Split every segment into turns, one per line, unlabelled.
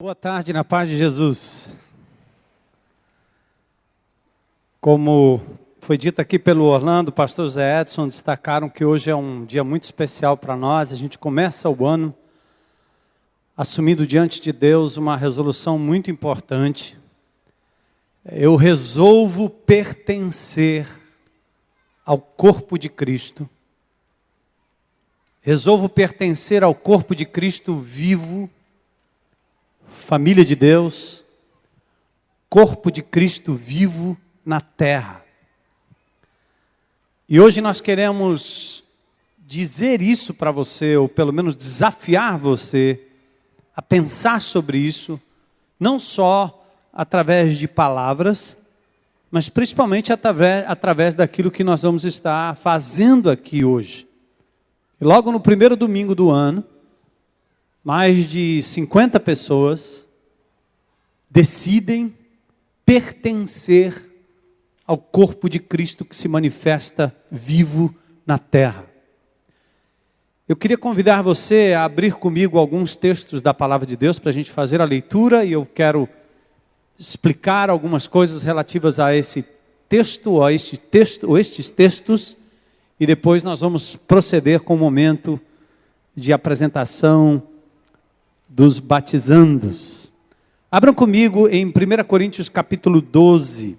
Boa tarde, na paz de Jesus. Como foi dito aqui pelo Orlando, o pastor Zé Edson, destacaram que hoje é um dia muito especial para nós. A gente começa o ano assumindo diante de Deus uma resolução muito importante. Eu resolvo pertencer ao corpo de Cristo. Resolvo pertencer ao corpo de Cristo vivo, família de Deus, corpo de Cristo vivo na terra. E hoje nós queremos dizer isso para você, ou pelo menos desafiar você a pensar sobre isso, não só através de palavras, mas principalmente através daquilo que nós vamos estar fazendo aqui hoje. E logo no primeiro domingo do ano, mais de 50 pessoas decidem pertencer ao corpo de Cristo que se manifesta vivo na terra. Eu queria convidar você a abrir comigo alguns textos da palavra de Deus para a gente fazer a leitura, e eu quero explicar algumas coisas relativas a esse texto, ou estes textos, e depois nós vamos proceder com o momento de apresentação dos batizandos. Abram comigo em 1 Coríntios capítulo 12.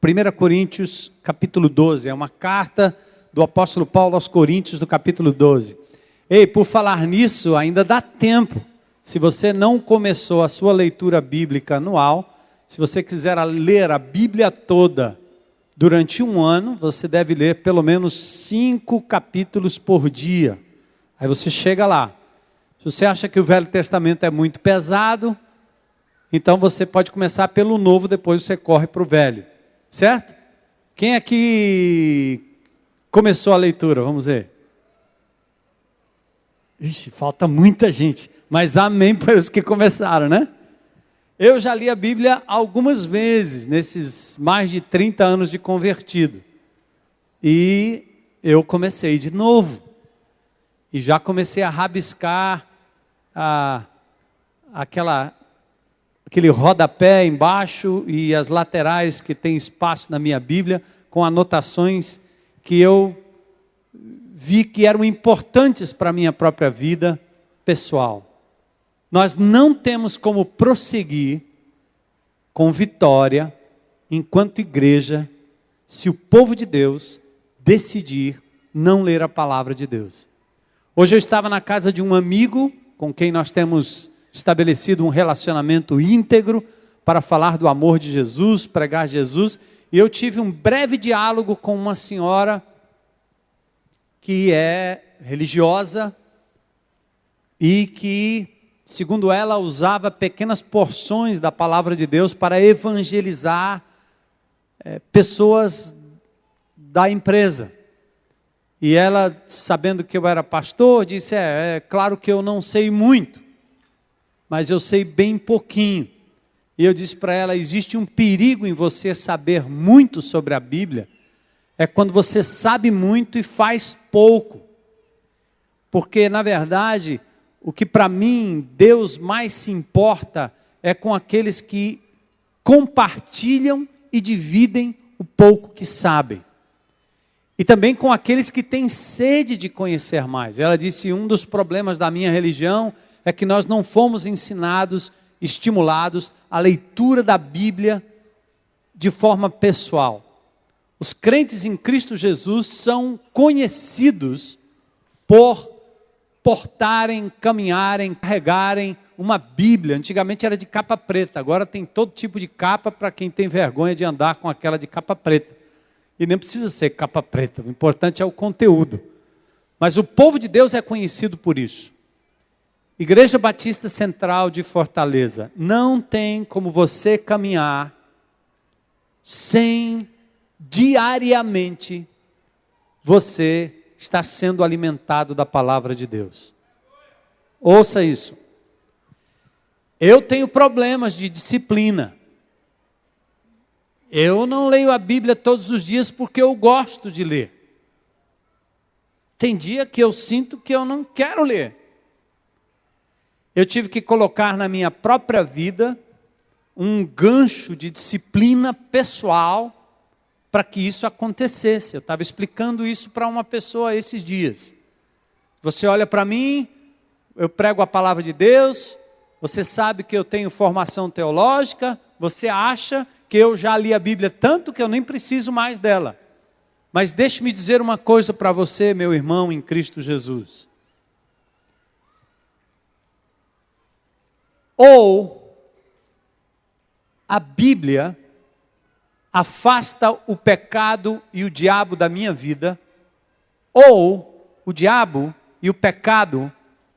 1 Coríntios capítulo 12, é uma carta do apóstolo Paulo aos Coríntios do capítulo 12. Ei, por falar nisso, ainda dá tempo. Se você não começou a sua leitura bíblica anual, se você quiser ler a Bíblia toda durante um ano, você deve ler pelo menos 5 capítulos por dia. Aí você chega lá. Se você acha que o Velho Testamento é muito pesado, então você pode começar pelo Novo, depois você corre para o Velho. Certo? Quem aqui começou a leitura? Vamos ver. Ixi, falta muita gente. Mas amém para os que começaram, né? Eu já li a Bíblia algumas vezes, nesses mais de 30 anos de convertido. E eu comecei de novo. E já comecei a rabiscar aquele rodapé embaixo e as laterais que tem espaço na minha Bíblia, com anotações que eu vi que eram importantes para a minha própria vida pessoal. Nós não temos como prosseguir com vitória, enquanto igreja, se o povo de Deus decidir não ler a palavra de Deus. Hoje eu estava na casa de um amigo com quem nós temos estabelecido um relacionamento íntegro para falar do amor de Jesus, pregar Jesus, e eu tive um breve diálogo com uma senhora que é religiosa e que, segundo ela, usava pequenas porções da palavra de Deus para evangelizar pessoas da empresa. E ela, sabendo que eu era pastor, disse, é claro que eu não sei muito, mas eu sei bem pouquinho. E eu disse para ela, existe um perigo em você saber muito sobre a Bíblia, é quando você sabe muito e faz pouco. Porque, na verdade, o que para mim Deus mais se importa é com aqueles que compartilham e dividem o pouco que sabem. E também com aqueles que têm sede de conhecer mais. Ela disse, um dos problemas da minha religião é que nós não fomos ensinados, estimulados à leitura da Bíblia de forma pessoal. Os crentes em Cristo Jesus são conhecidos por portarem, caminharem, carregarem uma Bíblia. Antigamente era de capa preta, agora tem todo tipo de capa para quem tem vergonha de andar com aquela de capa preta. E nem precisa ser capa preta, o importante é o conteúdo. Mas o povo de Deus é conhecido por isso. Igreja Batista Central de Fortaleza, não tem como você caminhar sem diariamente você estar sendo alimentado da palavra de Deus. Ouça isso. Eu tenho problemas de disciplina. Eu não leio a Bíblia todos os dias porque eu gosto de ler. Tem dia que eu sinto que eu não quero ler. eu tive que colocar na minha própria vida um gancho de disciplina pessoal para que isso acontecesse. Eu estava explicando isso para uma pessoa esses dias. Você olha para mim, eu prego a palavra de Deus, você sabe que eu tenho formação teológica, você acha que eu já li a Bíblia tanto que eu nem preciso mais dela. Mas deixe-me dizer uma coisa para você, meu irmão em Cristo Jesus. Ou a Bíblia afasta o pecado e o diabo da minha vida, ou o diabo e o pecado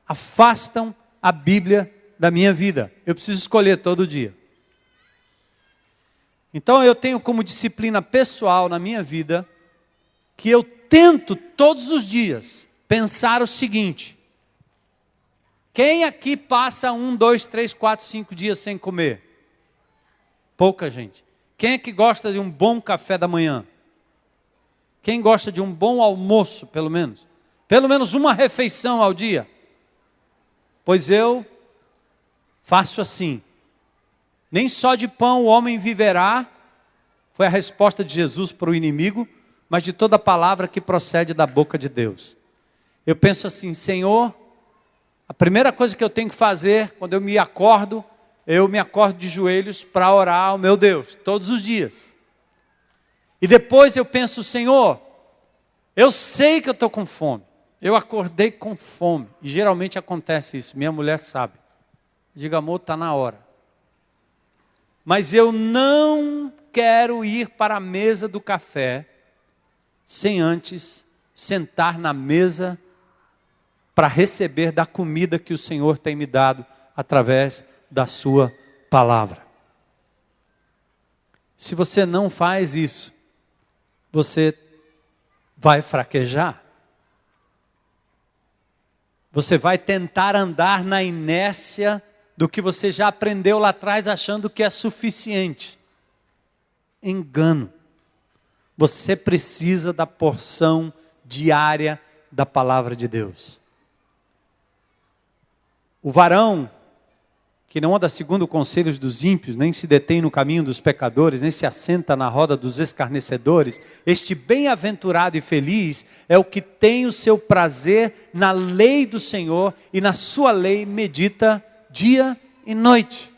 afastam a Bíblia da minha vida. Eu preciso escolher todo dia. Então eu tenho como disciplina pessoal na minha vida que eu tento todos os dias pensar o seguinte: quem aqui passa 1, 2, 3, 4, 5 dias sem comer? Pouca gente. Quem é que gosta de um bom café da manhã? Quem gosta de um bom almoço, pelo menos? Pelo menos uma refeição ao dia? Pois eu faço assim. Nem só de pão o homem viverá, foi a resposta de Jesus para o inimigo, mas de toda palavra que procede da boca de Deus. Eu penso assim: Senhor, a primeira coisa que eu tenho que fazer quando eu me acordo de joelhos para orar ao meu Deus, todos os dias. E depois eu penso: Senhor, eu sei que eu estou com fome. Eu acordei com fome. E geralmente acontece isso, minha mulher sabe. Diga, amor, está na hora. Mas eu não quero ir para a mesa do café sem antes sentar na mesa para receber da comida que o Senhor tem me dado através da sua palavra. Se você não faz isso, você vai fraquejar. Você vai tentar andar na inércia do que você já aprendeu lá atrás, achando que é suficiente. Engano. Você precisa da porção diária da palavra de Deus. O varão que não anda segundo conselhos dos ímpios, nem se detém no caminho dos pecadores, nem se assenta na roda dos escarnecedores, este bem-aventurado e feliz é o que tem o seu prazer na lei do Senhor, e na sua lei medita dia e noite.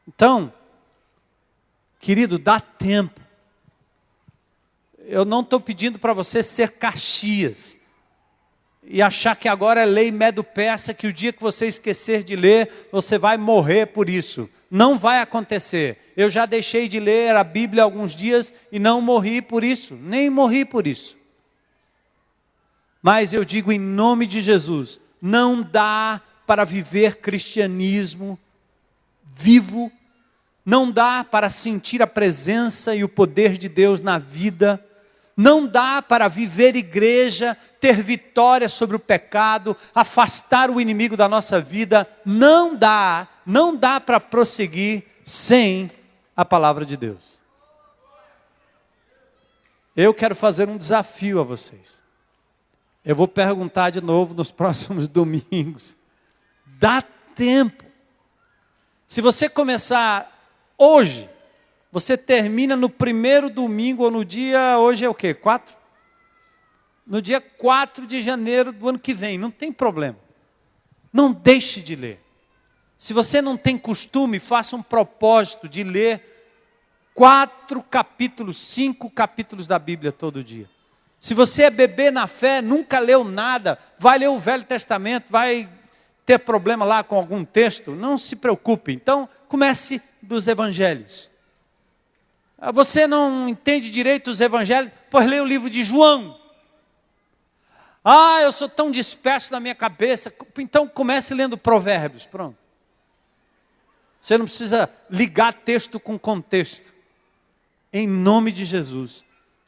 Então, querido, dá tempo. Eu não estou pedindo para você ser Caxias e achar que agora é lei medo-persa, que o dia que você esquecer de ler, você vai morrer por isso. Não vai acontecer. Eu já deixei de ler a Bíblia alguns dias e não morri por isso, nem morri por isso. Mas eu digo em nome de Jesus, não dá para viver cristianismo vivo, não dá para sentir a presença e o poder de Deus na vida, não dá para viver igreja, ter vitória sobre o pecado, afastar o inimigo da nossa vida, não dá para prosseguir sem a palavra de Deus. Eu quero fazer um desafio a vocês. Eu vou perguntar de novo nos próximos domingos. Dá tempo. Se você começar hoje, você termina no primeiro domingo, ou no dia, hoje é o quê? 4? No dia 4 de janeiro do ano que vem, não tem problema. Não deixe de ler. Se você não tem costume, faça um propósito de ler 4 capítulos, 5 capítulos da Bíblia todo dia. Se você é bebê na fé, nunca leu nada, vai ler o Velho Testamento, vai ter problema lá com algum texto, não se preocupe. Então, comece dos evangelhos. Você não entende direito os evangelhos? Pois leia o livro de João. Eu sou tão disperso na minha cabeça. Então comece lendo Provérbios, pronto. Você não precisa ligar texto com contexto. Em nome de Jesus,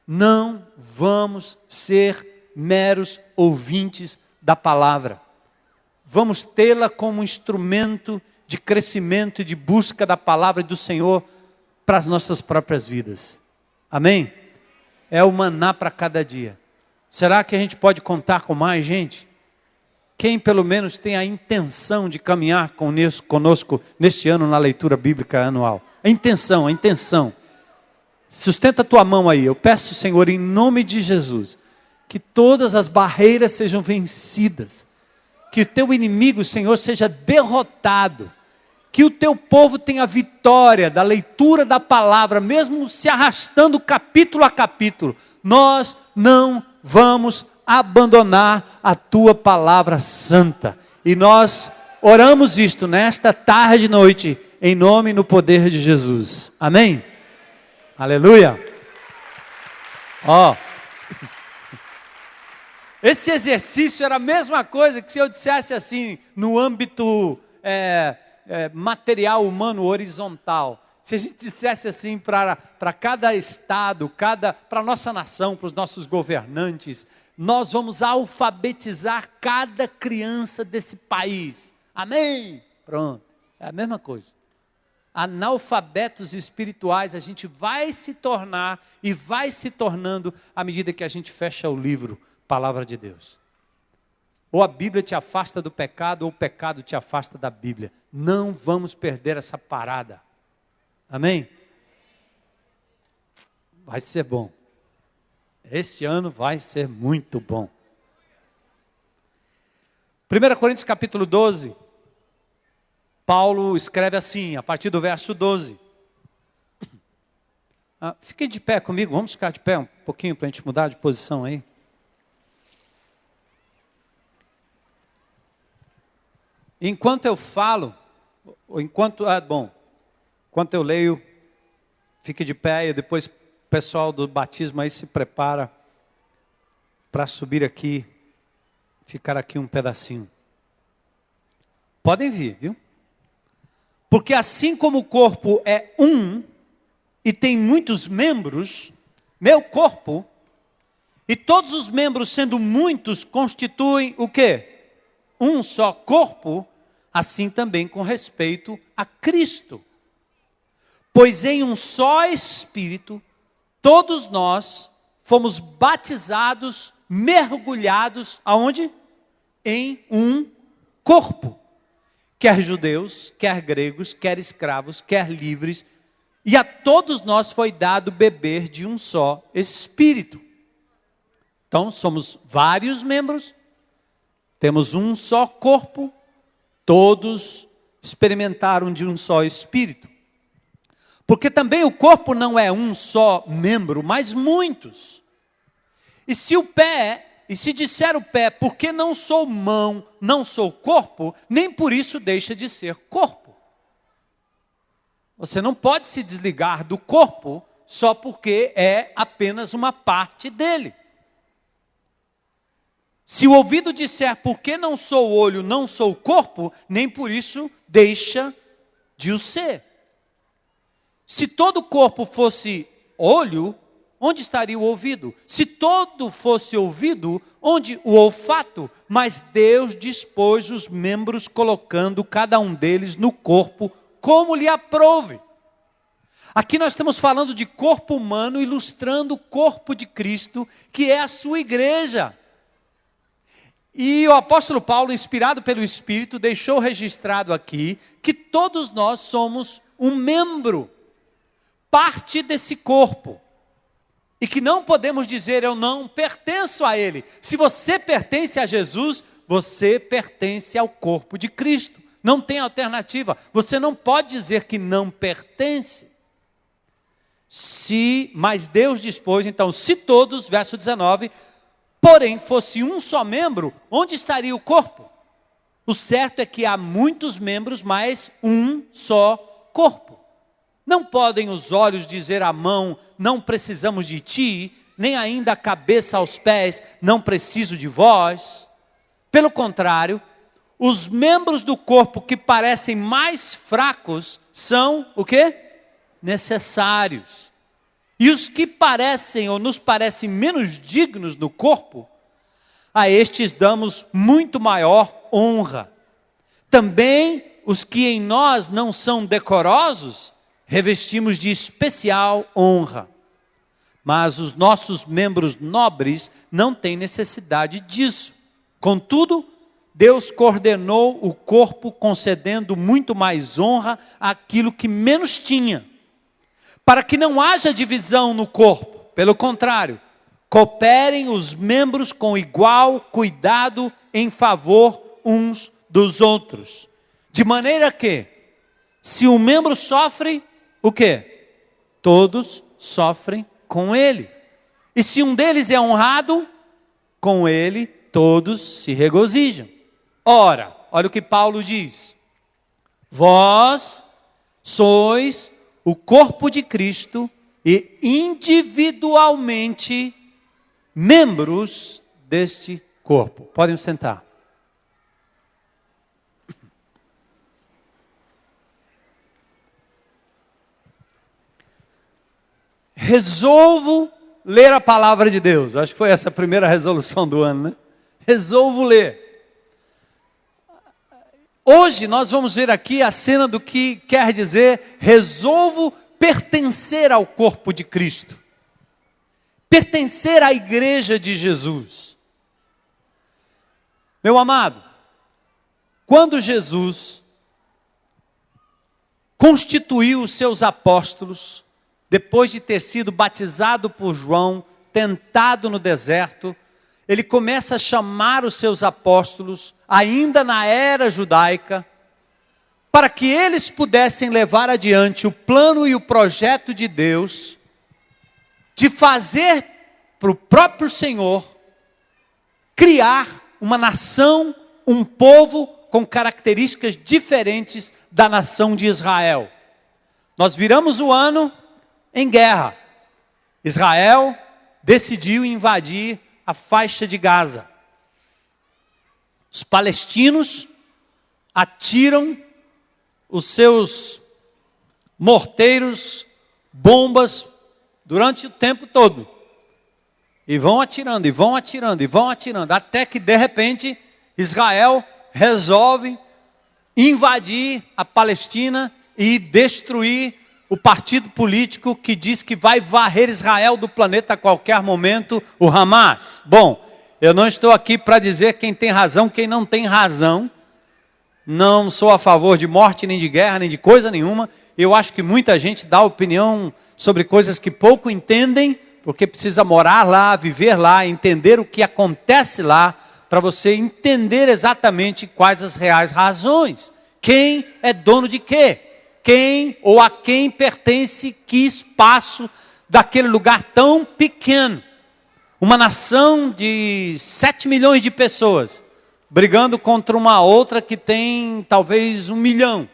não vamos ser meros ouvintes da palavra. Vamos tê-la como instrumento de crescimento e de busca da palavra do Senhor para as nossas próprias vidas. Amém? É o maná para cada dia. Será que a gente pode contar com mais gente? Quem pelo menos tem a intenção de caminhar conosco neste ano na leitura bíblica anual? A intenção. Sustenta a tua mão aí. Eu peço, Senhor, em nome de Jesus, que todas as barreiras sejam vencidas. Que o teu inimigo, Senhor, seja derrotado. Que o teu povo tenha vitória da leitura da palavra, mesmo se arrastando capítulo a capítulo. Nós não vamos abandonar a tua palavra santa. E nós oramos isto nesta tarde e noite, em nome e no poder de Jesus. Amém? Aleluia. Esse exercício era a mesma coisa que se eu dissesse assim, no âmbito material humano horizontal. Se a gente dissesse assim para cada estado, para a nossa nação, para os nossos governantes, nós vamos alfabetizar cada criança desse país. Amém? Pronto, é a mesma coisa. Analfabetos espirituais a gente vai se tornar e vai se tornando à medida que a gente fecha o livro, Palavra de Deus. Ou a Bíblia te afasta do pecado, ou o pecado te afasta da Bíblia. Não vamos perder essa parada. Amém? Vai ser bom. Este ano vai ser muito bom. 1 Coríntios capítulo 12, Paulo escreve assim, a partir do verso 12. Fiquem de pé comigo, vamos ficar de pé um pouquinho para a gente mudar de posição aí. Enquanto eu falo, enquanto eu leio, fique de pé e depois o pessoal do batismo aí se prepara para subir aqui, ficar aqui um pedacinho. Podem vir, viu? Porque assim como o corpo é um e tem muitos membros, meu corpo, e todos os membros sendo muitos constituem o quê? Um só corpo, assim também com respeito a Cristo. Pois em um só Espírito, todos nós fomos batizados, mergulhados, aonde? Em um corpo. Quer judeus, quer gregos, quer escravos, quer livres, e a todos nós foi dado beber de um só Espírito. Então somos vários membros, temos um só corpo, todos experimentaram de um só Espírito. Porque também o corpo não é um só membro, mas muitos. E se disser o pé, porque não sou mão, não sou corpo, nem por isso deixa de ser corpo. Você não pode se desligar do corpo só porque é apenas uma parte dele. Se o ouvido disser, porque não sou olho, não sou corpo, nem por isso deixa de o ser. Se todo o corpo fosse olho, onde estaria o ouvido? Se todo fosse ouvido, onde o olfato? Mas Deus dispôs os membros, colocando cada um deles no corpo, como lhe aprouve. Aqui nós estamos falando de corpo humano, ilustrando o corpo de Cristo, que é a sua igreja. E o apóstolo Paulo, inspirado pelo Espírito, deixou registrado aqui que todos nós somos um membro, parte desse corpo. E que não podemos dizer, eu não pertenço a ele. Se você pertence a Jesus, você pertence ao corpo de Cristo. Não tem alternativa. Você não pode dizer que não pertence. Mas Deus dispôs, então, se todos, verso 19, porém fosse um só membro, onde estaria o corpo? O certo é que há muitos membros, mas um só corpo. Não podem os olhos dizer à mão, não precisamos de ti, nem ainda a cabeça aos pés, não preciso de vós. Pelo contrário, os membros do corpo que parecem mais fracos são o quê? Necessários. E os que parecem ou nos parecem menos dignos no corpo, a estes damos muito maior honra. Também os que em nós não são decorosos, revestimos de especial honra. Mas os nossos membros nobres não têm necessidade disso. Contudo, Deus coordenou o corpo concedendo muito mais honra àquilo que menos tinha, para que não haja divisão no corpo. Pelo contrário, cooperem os membros com igual cuidado em favor uns dos outros. De maneira que, se um membro sofre, o quê? Todos sofrem com ele. E se um deles é honrado, com ele todos se regozijam. Ora, olha o que Paulo diz. Vós sois o corpo de Cristo e individualmente membros deste corpo. Podem sentar. Resolvo ler a palavra de Deus. Acho que foi essa a primeira resolução do ano, né? Resolvo ler. Hoje nós vamos ver aqui a cena do que quer dizer resolvo pertencer ao corpo de Cristo. Pertencer à igreja de Jesus. Meu amado, quando Jesus constituiu os seus apóstolos, depois de ter sido batizado por João, tentado no deserto, ele começa a chamar os seus apóstolos, ainda na era judaica, para que eles pudessem levar adiante o plano e o projeto de Deus, de fazer para o próprio Senhor, criar uma nação, um povo com características diferentes da nação de Israel. Nós viramos o ano em guerra. Israel decidiu invadir a faixa de Gaza. Os palestinos atiram os seus morteiros, bombas, durante o tempo todo. E vão atirando, e vão atirando, e vão atirando. Até que, de repente, Israel resolve invadir a Palestina e destruir o partido político que diz que vai varrer Israel do planeta a qualquer momento, o Hamas. Bom, eu não estou aqui para dizer quem tem razão, quem não tem razão. Não sou a favor de morte, nem de guerra, nem de coisa nenhuma. Eu acho que muita gente dá opinião sobre coisas que pouco entendem, porque precisa morar lá, viver lá, entender o que acontece lá, para você entender exatamente quais as reais razões. Quem é dono de quê? Quem ou a quem pertence que espaço daquele lugar tão pequeno. Uma nação de 7 milhões de pessoas, brigando contra uma outra que tem talvez 1 milhão.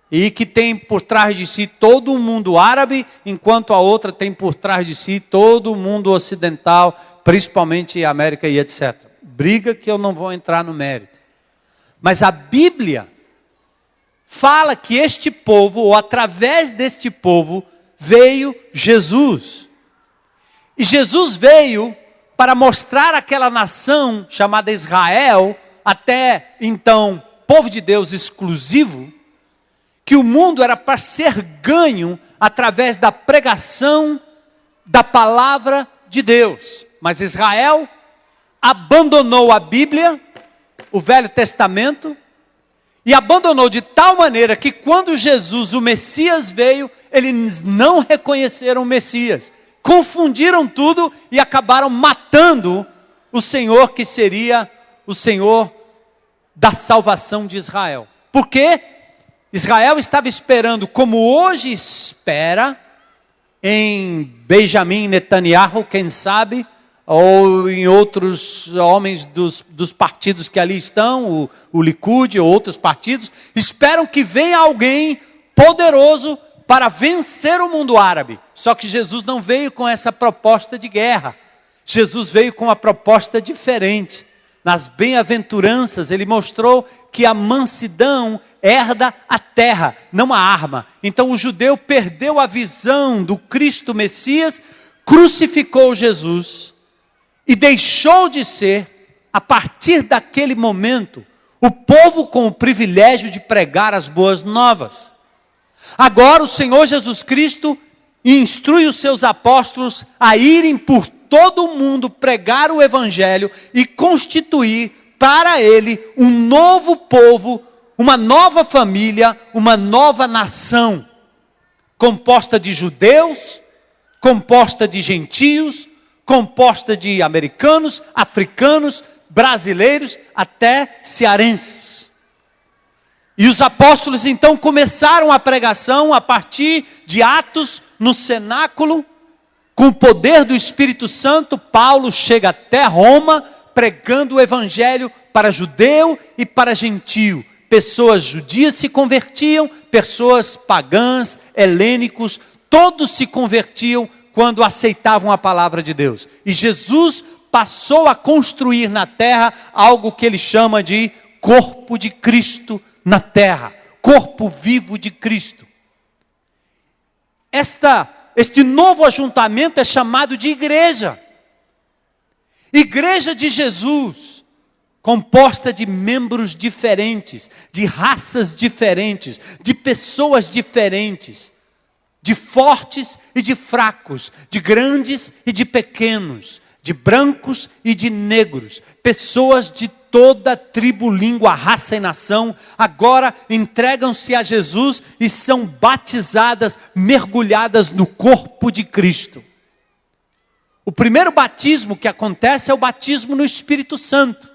E que tem por trás de si todo o mundo árabe, enquanto a outra tem por trás de si todo o mundo ocidental, principalmente a América e etc. Briga que eu não vou entrar no mérito. Mas a Bíblia fala que este povo, ou através deste povo, veio Jesus. E Jesus veio para mostrar àquela nação chamada Israel, até então povo de Deus exclusivo, que o mundo era para ser ganho através da pregação da palavra de Deus. Mas Israel abandonou a Bíblia, o Velho Testamento, e abandonou de tal maneira que quando Jesus, o Messias, veio, eles não reconheceram o Messias. Confundiram tudo e acabaram matando o Senhor que seria o Senhor da salvação de Israel. Por quê? Israel estava esperando, como hoje espera, em Benjamin Netanyahu, quem sabe, ou em outros homens dos partidos que ali estão, o Likud ou outros partidos, esperam que venha alguém poderoso para vencer o mundo árabe. Só que Jesus não veio com essa proposta de guerra. Jesus veio com uma proposta diferente. Nas bem-aventuranças, ele mostrou que a mansidão herda a terra, não a arma. Então o judeu perdeu a visão do Cristo Messias, crucificou Jesus e deixou de ser, a partir daquele momento, o povo com o privilégio de pregar as boas novas. Agora o Senhor Jesus Cristo instrui os seus apóstolos a irem por todo o mundo pregar o Evangelho e constituir para ele um novo povo, uma nova família, uma nova nação, composta de judeus, composta de gentios, composta de americanos, africanos, brasileiros, até cearenses. E os apóstolos então começaram a pregação a partir de Atos, no cenáculo, com o poder do Espírito Santo. Paulo chega até Roma, pregando o evangelho para judeu e para gentio. Pessoas judias se convertiam, pessoas pagãs, helênicos, todos se convertiam quando aceitavam a palavra de Deus. E Jesus passou a construir na terra algo que ele chama de corpo de Cristo na terra, corpo vivo de Cristo. Este novo ajuntamento é chamado de igreja. Igreja de Jesus, composta de membros diferentes, de raças diferentes, de pessoas diferentes, de fortes e de fracos, de grandes e de pequenos, de brancos e de negros, pessoas de toda tribo, língua, raça e nação, agora entregam-se a Jesus e são batizadas, mergulhadas no corpo de Cristo. O primeiro batismo que acontece é o batismo no Espírito Santo.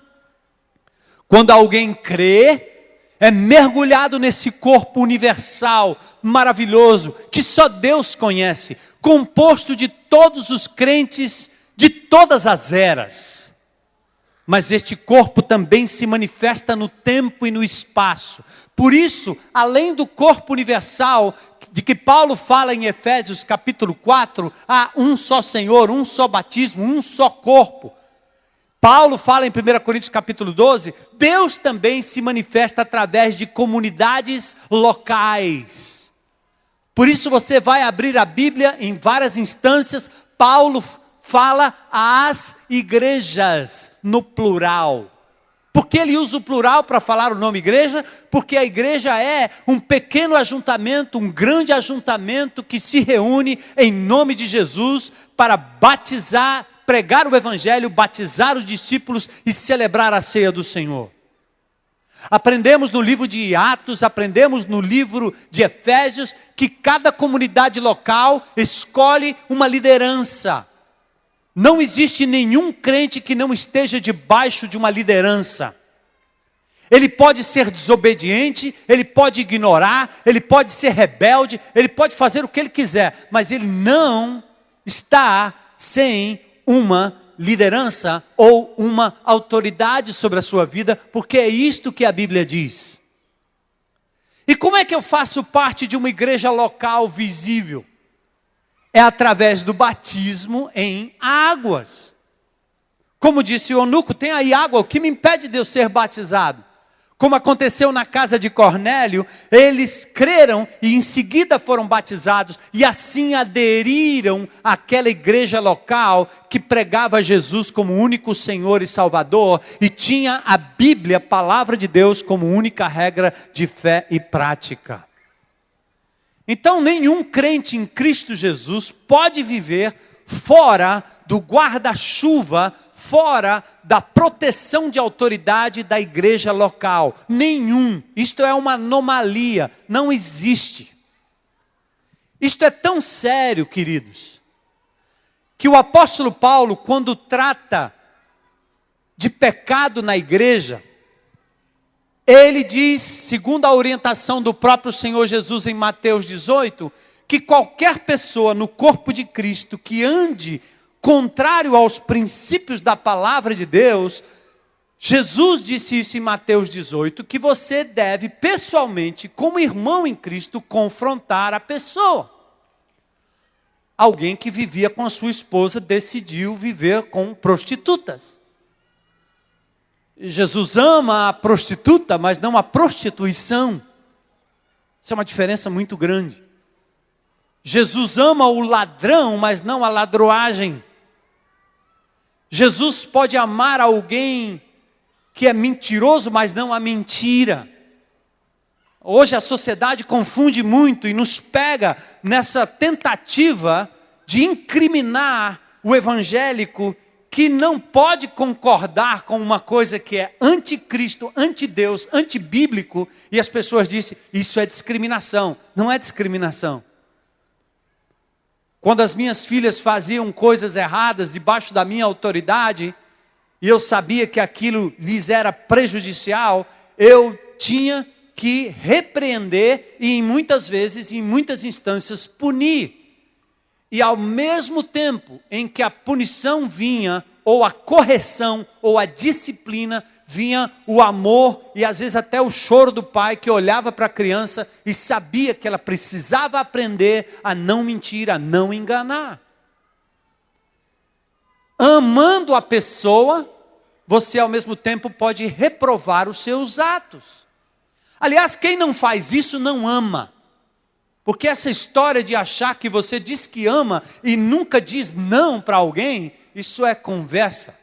Quando alguém crê, é mergulhado nesse corpo universal, maravilhoso, que só Deus conhece, composto de todos os crentes de todas as eras. Mas este corpo também se manifesta no tempo e no espaço. Por isso, além do corpo universal, de que Paulo fala em Efésios capítulo 4, há um só Senhor, um só batismo, um só corpo. Paulo fala em 1 Coríntios capítulo 12, Deus também se manifesta através de comunidades locais. Por isso você vai abrir a Bíblia em várias instâncias, Paulo fala às igrejas no plural. Por que ele usa o plural para falar o nome igreja? Porque a igreja é um pequeno ajuntamento, um grande ajuntamento que se reúne em nome de Jesus para batizar, pregar o evangelho, batizar os discípulos e celebrar a ceia do Senhor. Aprendemos no livro de Atos, aprendemos no livro de Efésios, que cada comunidade local escolhe uma liderança. Não existe nenhum crente que não esteja debaixo de uma liderança. Ele pode ser desobediente, ele pode ignorar, ele pode ser rebelde, ele pode fazer o que ele quiser, mas ele não está sem uma liderança ou uma autoridade sobre a sua vida, porque é isto que a Bíblia diz. E como é que eu faço parte de uma igreja local visível? É através do batismo em águas. Como disse o eunuco, tem aí água, o que me impede de eu ser batizado? Como aconteceu na casa de Cornélio, eles creram e em seguida foram batizados e assim aderiram àquela igreja local que pregava Jesus como único Senhor e Salvador e tinha a Bíblia, a palavra de Deus, como única regra de fé e prática. Então nenhum crente em Cristo Jesus pode viver fora do guarda-chuva, fora da proteção de autoridade da igreja local. Nenhum. Isto é uma anomalia, não existe. Isto é tão sério, queridos, que o apóstolo Paulo, quando trata de pecado na igreja, ele diz, segundo a orientação do próprio Senhor Jesus em Mateus 18, que qualquer pessoa no corpo de Cristo que ande contrário aos princípios da palavra de Deus, Jesus disse isso em Mateus 18, que você deve pessoalmente, como irmão em Cristo, confrontar a pessoa. Alguém que vivia com a sua esposa decidiu viver com prostitutas. Jesus ama a prostituta, mas não a prostituição. Isso é uma diferença muito grande. Jesus ama o ladrão, mas não a ladroagem. Jesus pode amar alguém que é mentiroso, mas não a mentira. Hoje a sociedade confunde muito e nos pega nessa tentativa de incriminar o evangélico que não pode concordar com uma coisa que é anticristo, antideus, antibíblico, e as pessoas dizem, isso é discriminação. Não é discriminação. Quando as minhas filhas faziam coisas erradas debaixo da minha autoridade, e eu sabia que aquilo lhes era prejudicial, eu tinha que repreender e muitas vezes, em muitas instâncias, punir. E ao mesmo tempo em que a punição vinha, ou a correção, ou a disciplina, vinha o amor e às vezes até o choro do pai que olhava para a criança e sabia que ela precisava aprender a não mentir, a não enganar. Amando a pessoa, você ao mesmo tempo pode reprovar os seus atos. Aliás, quem não faz isso não ama. Porque essa história de achar que você diz que ama e nunca diz não para alguém, isso é conversa.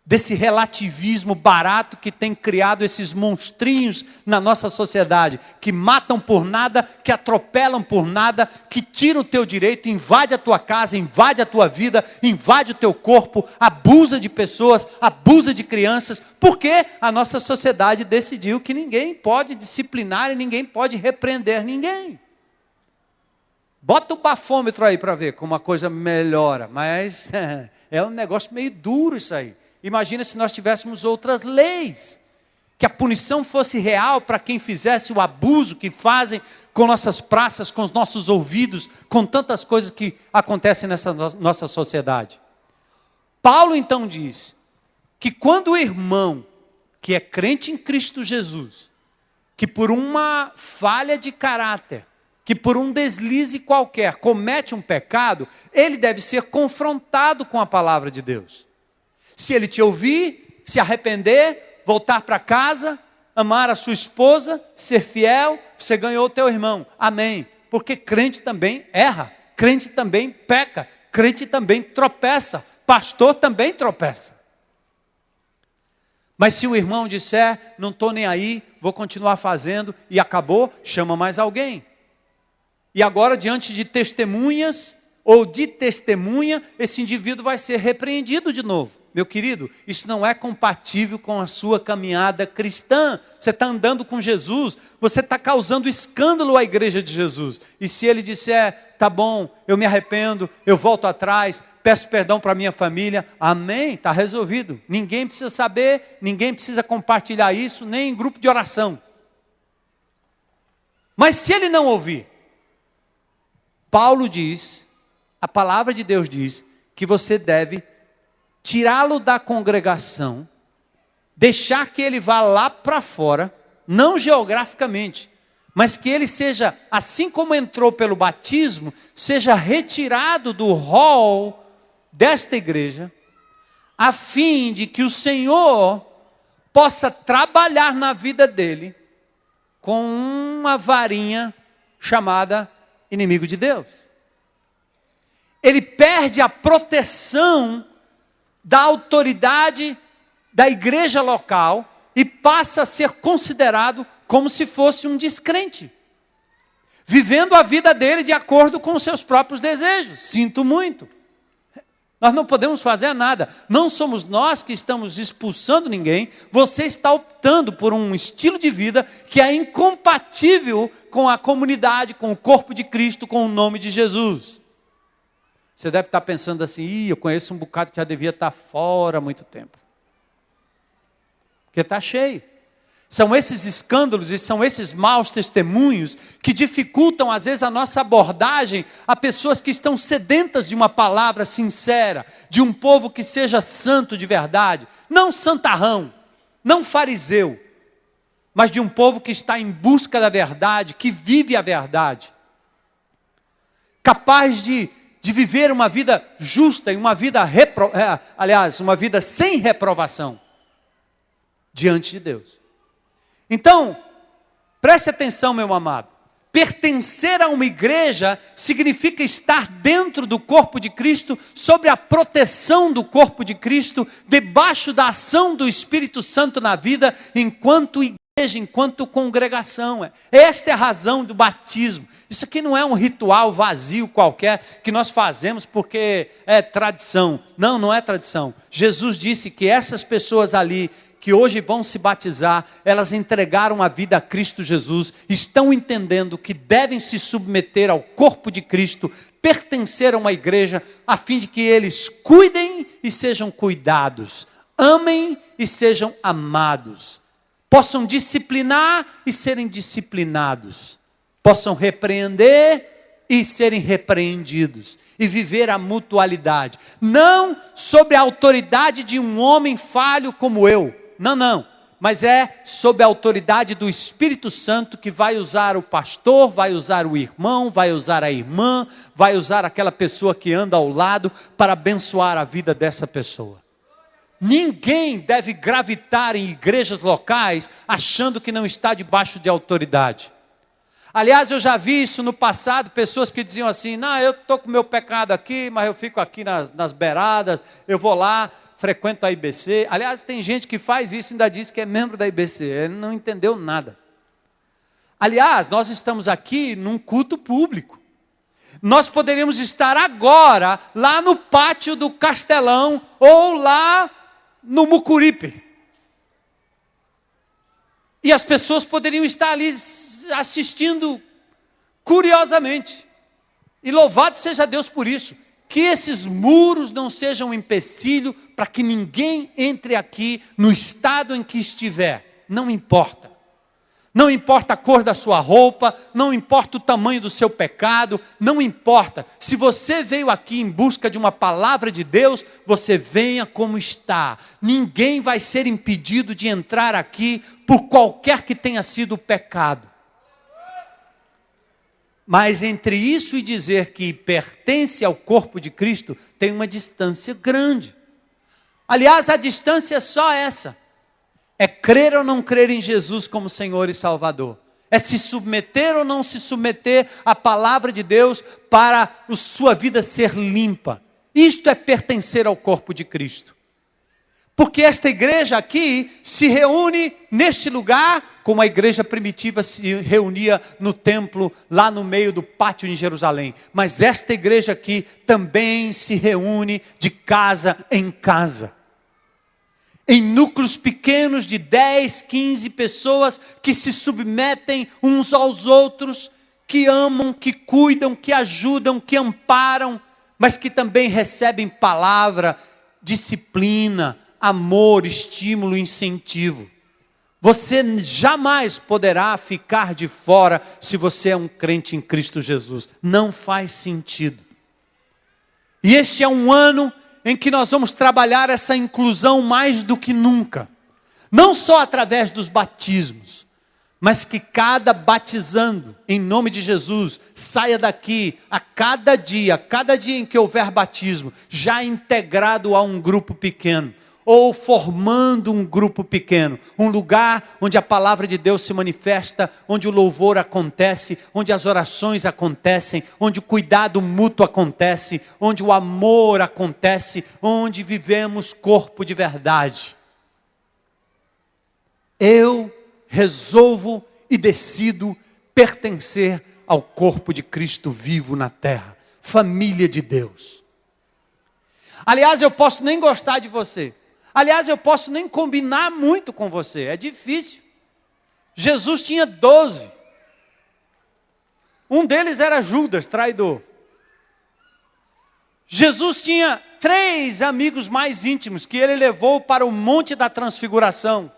Desse relativismo barato que tem criado esses monstrinhos na nossa sociedade, que matam por nada, que atropelam por nada, que tiram o teu direito, invade a tua casa, invade a tua vida, invade o teu corpo, abusa de pessoas, abusa de crianças, porque a nossa sociedade decidiu que ninguém pode disciplinar e ninguém pode repreender ninguém. Bota o bafômetro aí para ver como a coisa melhora, mas é um negócio meio duro isso aí. Imagina se nós tivéssemos outras leis, que a punição fosse real para quem fizesse o abuso que fazem com nossas praças, com os nossos ouvidos, com tantas coisas que acontecem nessa nossa sociedade. Paulo então diz que quando o irmão que é crente em Cristo Jesus, que por uma falha de caráter, que por um deslize qualquer comete um pecado, ele deve ser confrontado com a palavra de Deus. Se ele te ouvir, se arrepender, voltar para casa, amar a sua esposa, ser fiel, você ganhou o teu irmão. Amém. Porque crente também erra, crente também peca, crente também tropeça, pastor também tropeça. Mas se o irmão disser, não estou nem aí, vou continuar fazendo, e acabou, chama mais alguém. E agora, diante de testemunhas, ou de testemunha, esse indivíduo vai ser repreendido de novo. Meu querido, isso não é compatível com a sua caminhada cristã. Você está andando com Jesus, você está causando escândalo à igreja de Jesus. E se ele disser, tá bom, eu me arrependo, eu volto atrás, peço perdão para a minha família, amém, está resolvido. Ninguém precisa saber, ninguém precisa compartilhar isso, nem em grupo de oração. Mas se ele não ouvir, Paulo diz, a palavra de Deus diz, que você deve tirá-lo da congregação, deixar que ele vá lá para fora, não geograficamente, mas que ele seja, assim como entrou pelo batismo, seja retirado do hall desta igreja, a fim de que o Senhor possa trabalhar na vida dele com uma varinha chamada inimigo de Deus. Ele perde a proteção da autoridade da igreja local e passa a ser considerado como se fosse um descrente, vivendo a vida dele de acordo com os seus próprios desejos. Sinto muito. Nós não podemos fazer nada. Não somos nós que estamos expulsando ninguém. Você está optando por um estilo de vida que é incompatível com a comunidade, com o corpo de Cristo, com o nome de Jesus. Você deve estar pensando assim, eu conheço um bocado que já devia estar fora há muito tempo. Porque está cheio. São esses escândalos e são esses maus testemunhos que dificultam às vezes a nossa abordagem a pessoas que estão sedentas de uma palavra sincera, de um povo que seja santo de verdade, não santarrão, não fariseu, mas de um povo que está em busca da verdade, que vive a verdade, capaz de viver uma vida justa e uma vida, uma vida sem reprovação diante de Deus. Então, preste atenção, meu amado. Pertencer a uma igreja significa estar dentro do corpo de Cristo, sob a proteção do corpo de Cristo, debaixo da ação do Espírito Santo na vida, enquanto igreja. enquanto congregação. Esta é a razão do batismo. Isso aqui não é um ritual vazio qualquer que nós fazemos porque é tradição. Não, não é tradição. Jesus disse que essas pessoas ali que hoje vão se batizar, elas entregaram a vida a Cristo Jesus, estão entendendo que devem se submeter ao corpo de Cristo, pertencer a uma igreja, a fim de que eles cuidem e sejam cuidados, amem e sejam amados, possam disciplinar e serem disciplinados, possam repreender e serem repreendidos, e viver a mutualidade, não sobre a autoridade de um homem falho como eu, não, mas é sob a autoridade do Espírito Santo que vai usar o pastor, vai usar o irmão, vai usar a irmã, vai usar aquela pessoa que anda ao lado para abençoar a vida dessa pessoa. Ninguém deve gravitar em igrejas locais achando que não está debaixo de autoridade. Aliás, eu já vi isso no passado, pessoas que diziam assim, não, eu estou com o meu pecado aqui, mas eu fico aqui nas beiradas, eu vou lá, frequento a IBC. Aliás, tem gente que faz isso e ainda diz que é membro da IBC, ele não entendeu nada. Aliás, nós estamos aqui num culto público. Nós poderíamos estar agora lá no pátio do Castelão ou lá no Mucuripe. E as pessoas poderiam estar ali assistindo curiosamente. E louvado seja Deus por isso. Que esses muros não sejam um empecilho para que ninguém entre aqui no estado em que estiver. Não importa. Não importa a cor da sua roupa, não importa o tamanho do seu pecado, não importa. Se você veio aqui em busca de uma palavra de Deus, você venha como está. Ninguém vai ser impedido de entrar aqui por qualquer que tenha sido o pecado. Mas entre isso e dizer que pertence ao corpo de Cristo, tem uma distância grande. Aliás, a distância é só essa. É crer ou não crer em Jesus como Senhor e Salvador. É se submeter ou não se submeter à palavra de Deus para a sua vida ser limpa. Isto é pertencer ao corpo de Cristo. Porque esta igreja aqui se reúne neste lugar, como a igreja primitiva se reunia no templo, lá no meio do pátio em Jerusalém. Mas esta igreja aqui também se reúne de casa em casa. Em núcleos pequenos de 10, 15 pessoas que se submetem uns aos outros, que amam, que cuidam, que ajudam, que amparam, mas que também recebem palavra, disciplina, amor, estímulo, incentivo. Você jamais poderá ficar de fora se você é um crente em Cristo Jesus. Não faz sentido. E este é um ano em que nós vamos trabalhar essa inclusão mais do que nunca. Não só através dos batismos, mas que cada batizando, em nome de Jesus, saia daqui a cada dia em que houver batismo, já integrado a um grupo pequeno, ou formando um grupo pequeno, um lugar onde a palavra de Deus se manifesta, onde o louvor acontece, onde as orações acontecem, onde o cuidado mútuo acontece, onde o amor acontece, onde vivemos corpo de verdade. Eu resolvo e decido pertencer ao corpo de Cristo vivo na terra, família de Deus. Aliás, eu posso nem gostar de você. Aliás, eu posso nem combinar muito com você, é difícil. Jesus tinha 12. Um deles era Judas, traidor. Jesus tinha 3 amigos mais íntimos que ele levou para o Monte da Transfiguração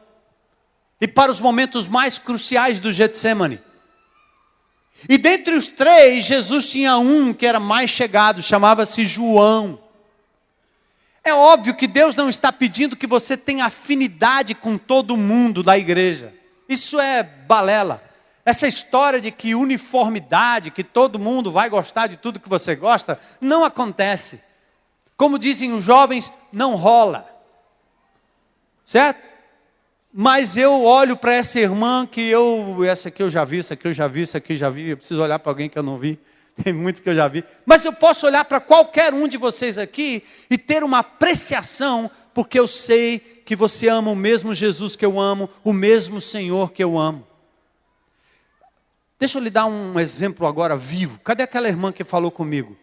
e para os momentos mais cruciais do Getsemane. E dentre os 3, Jesus tinha um que era mais chegado, chamava-se João. É óbvio que Deus não está pedindo que você tenha afinidade com todo mundo da igreja. Isso é balela. Essa história de que uniformidade, que todo mundo vai gostar de tudo que você gosta, não acontece. Como dizem os jovens, não rola. Certo? Mas eu olho para essa irmã essa aqui eu já vi, essa aqui eu já vi, essa aqui eu já vi, eu preciso olhar para alguém que eu não vi. Tem muitos que eu já vi. Mas eu posso olhar para qualquer um de vocês aqui e ter uma apreciação, porque eu sei que você ama o mesmo Jesus que eu amo, o mesmo Senhor que eu amo. Deixa eu lhe dar um exemplo agora vivo. Cadê aquela irmã que falou comigo?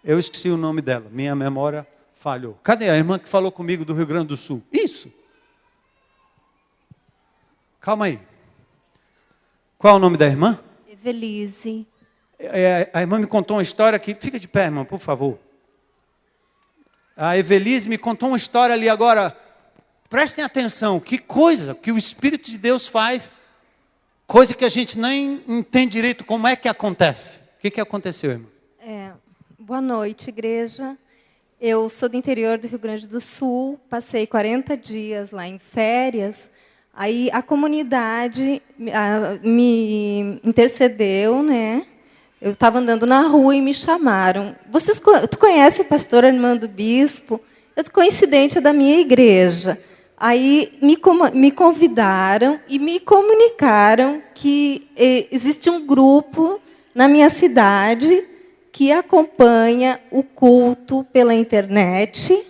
Eu esqueci o nome dela, minha memória falhou. Cadê a irmã que falou comigo do Rio Grande do Sul? Isso. Calma aí. Qual é o nome da irmã?
Evelise.
A irmã me contou uma história que... Fica de pé, irmã, por favor. A Evelise me contou uma história ali agora. Prestem atenção, que coisa que o Espírito de Deus faz, coisa que a gente nem entende direito como é que acontece. O que aconteceu, irmã?
Boa noite, igreja. Eu sou do interior do Rio Grande do Sul, passei 40 dias lá em férias. Aí a comunidade me intercedeu, né? Eu estava andando na rua e me chamaram. Tu conhece o pastor Armando Bispo? Coincidente, é da minha igreja. Aí me convidaram e me comunicaram que existe um grupo na minha cidade que acompanha o culto pela internet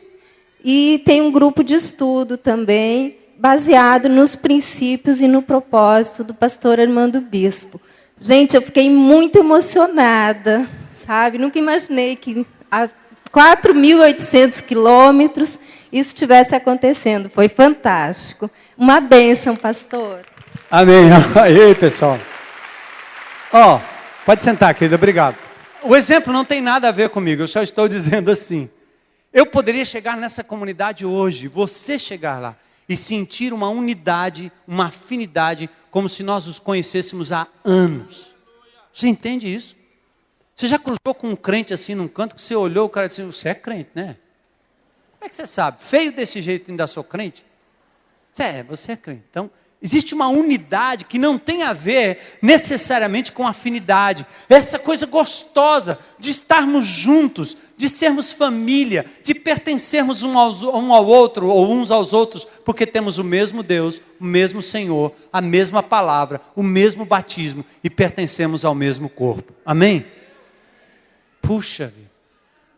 e tem um grupo de estudo também baseado nos princípios e no propósito do pastor Armando Bispo. Gente, eu fiquei muito emocionada, sabe? Nunca imaginei que a 4.800 quilômetros isso estivesse acontecendo. Foi fantástico. Uma bênção, pastor.
Amém. Aí, pessoal. Pode sentar, querida. Obrigado. O exemplo não tem nada a ver comigo. Eu só estou dizendo assim. Eu poderia chegar nessa comunidade hoje, você chegar lá e sentir uma unidade, uma afinidade, como se nós os conhecêssemos há anos. Você entende isso? Você já cruzou com um crente assim num canto que você olhou, o cara disse, você é crente, né? Como é que você sabe? Feio desse jeito ainda sou crente? Você é crente. Então, existe uma unidade que não tem a ver necessariamente com afinidade. Essa coisa gostosa de estarmos juntos, de sermos família, de pertencermos um ao outro, ou uns aos outros, porque temos o mesmo Deus, o mesmo Senhor, a mesma palavra, o mesmo batismo e pertencemos ao mesmo corpo. Amém? Puxa vida.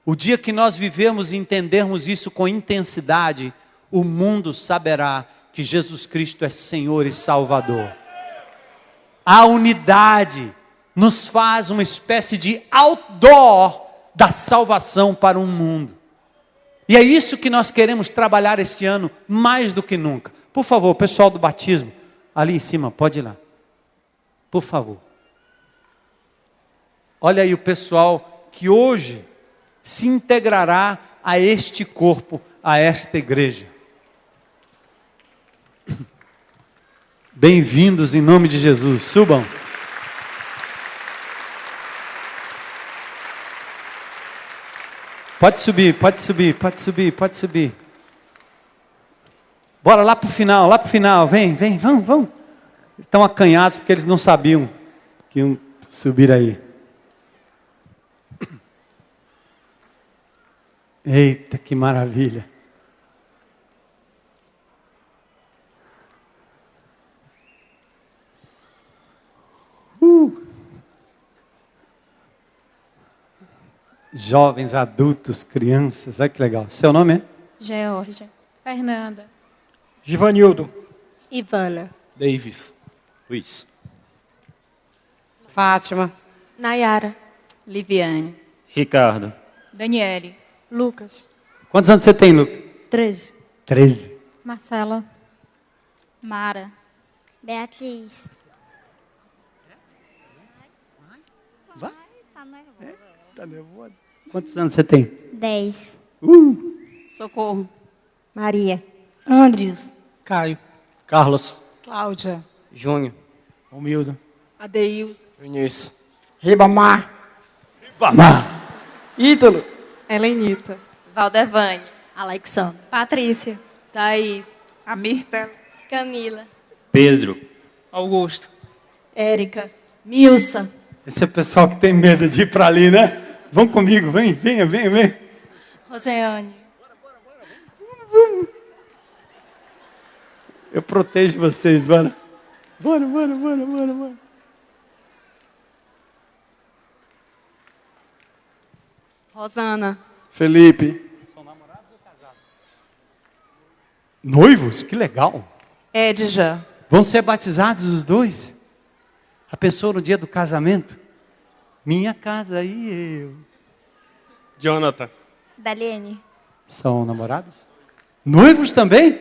O dia que nós vivemos e entendermos isso com intensidade, o mundo saberá que Jesus Cristo é Senhor e Salvador. A unidade nos faz uma espécie de outdoor da salvação para o mundo. E é isso que nós queremos trabalhar este ano, mais do que nunca. Por favor, pessoal do batismo, ali em cima, pode ir lá. Por favor. Olha aí o pessoal que hoje se integrará a este corpo, a esta igreja. Bem-vindos em nome de Jesus. Subam. Pode subir, pode subir, pode subir, pode subir. Bora lá para o final, vem, vamos. Estão acanhados porque eles não sabiam que iam subir aí. Eita, que maravilha. Jovens, adultos, crianças, olha que legal. Seu nome é?
Georgia. Fernanda.
Givanildo.
Ivana.
Davis.
Luiz.
Fátima.
Nayara.
Liviane.
Ricardo.
Daniele. Lucas.
Quantos anos você tem, Lucas?
13.
13.
Marcela. Mara.
Beatriz.
Vai.
Tá nervosa.
Tá nervosa? Quantos anos você tem?
10.
Socorro.
Maria.
Andrius.
Caio.
Carlos.
Cláudia.
Júnior.
Humildo.
Adeilson.
Vinícius.
Ribamar.
Ítalo.
Helenita.
Valdevane.
Alexandre.
Patrícia.
Thaís.
Amirta.
Camila.
Pedro.
Augusto.
Érica. Milsa.
Esse é o pessoal que tem medo de ir para ali, né? Vão comigo, venha.
Roseane.
Eu protejo vocês, bora. Bora.
Rosana.
Felipe.
Noivos? Que legal.
Edja.
Vão ser batizados os dois? A pessoa no dia do casamento? Minha casa e eu.
Jonathan.
Daliene.
São namorados? Noivos também?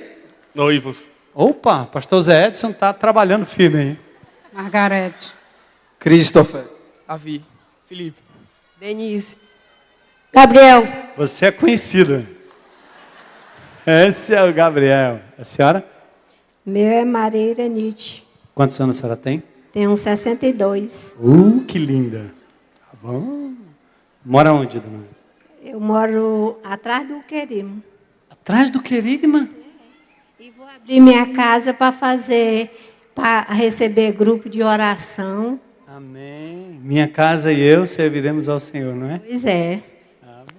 Noivos.
Opa, pastor Zé Edson está trabalhando firme aí.
Margarete.
Christopher.
Davi. Felipe.
Denise.
Gabriel.
Você é conhecida. Esse é o Gabriel. A senhora?
Meu é Maria Irenite.
Quantos anos a senhora tem?
Tenho 62.
Que linda. Tá bom. Mora onde, dona?
Eu moro atrás do Querimo.
Atrás do querigma?
E vou abrir minha casa para receber grupo de oração.
Amém. Minha casa e eu serviremos ao Senhor, não é?
Pois é.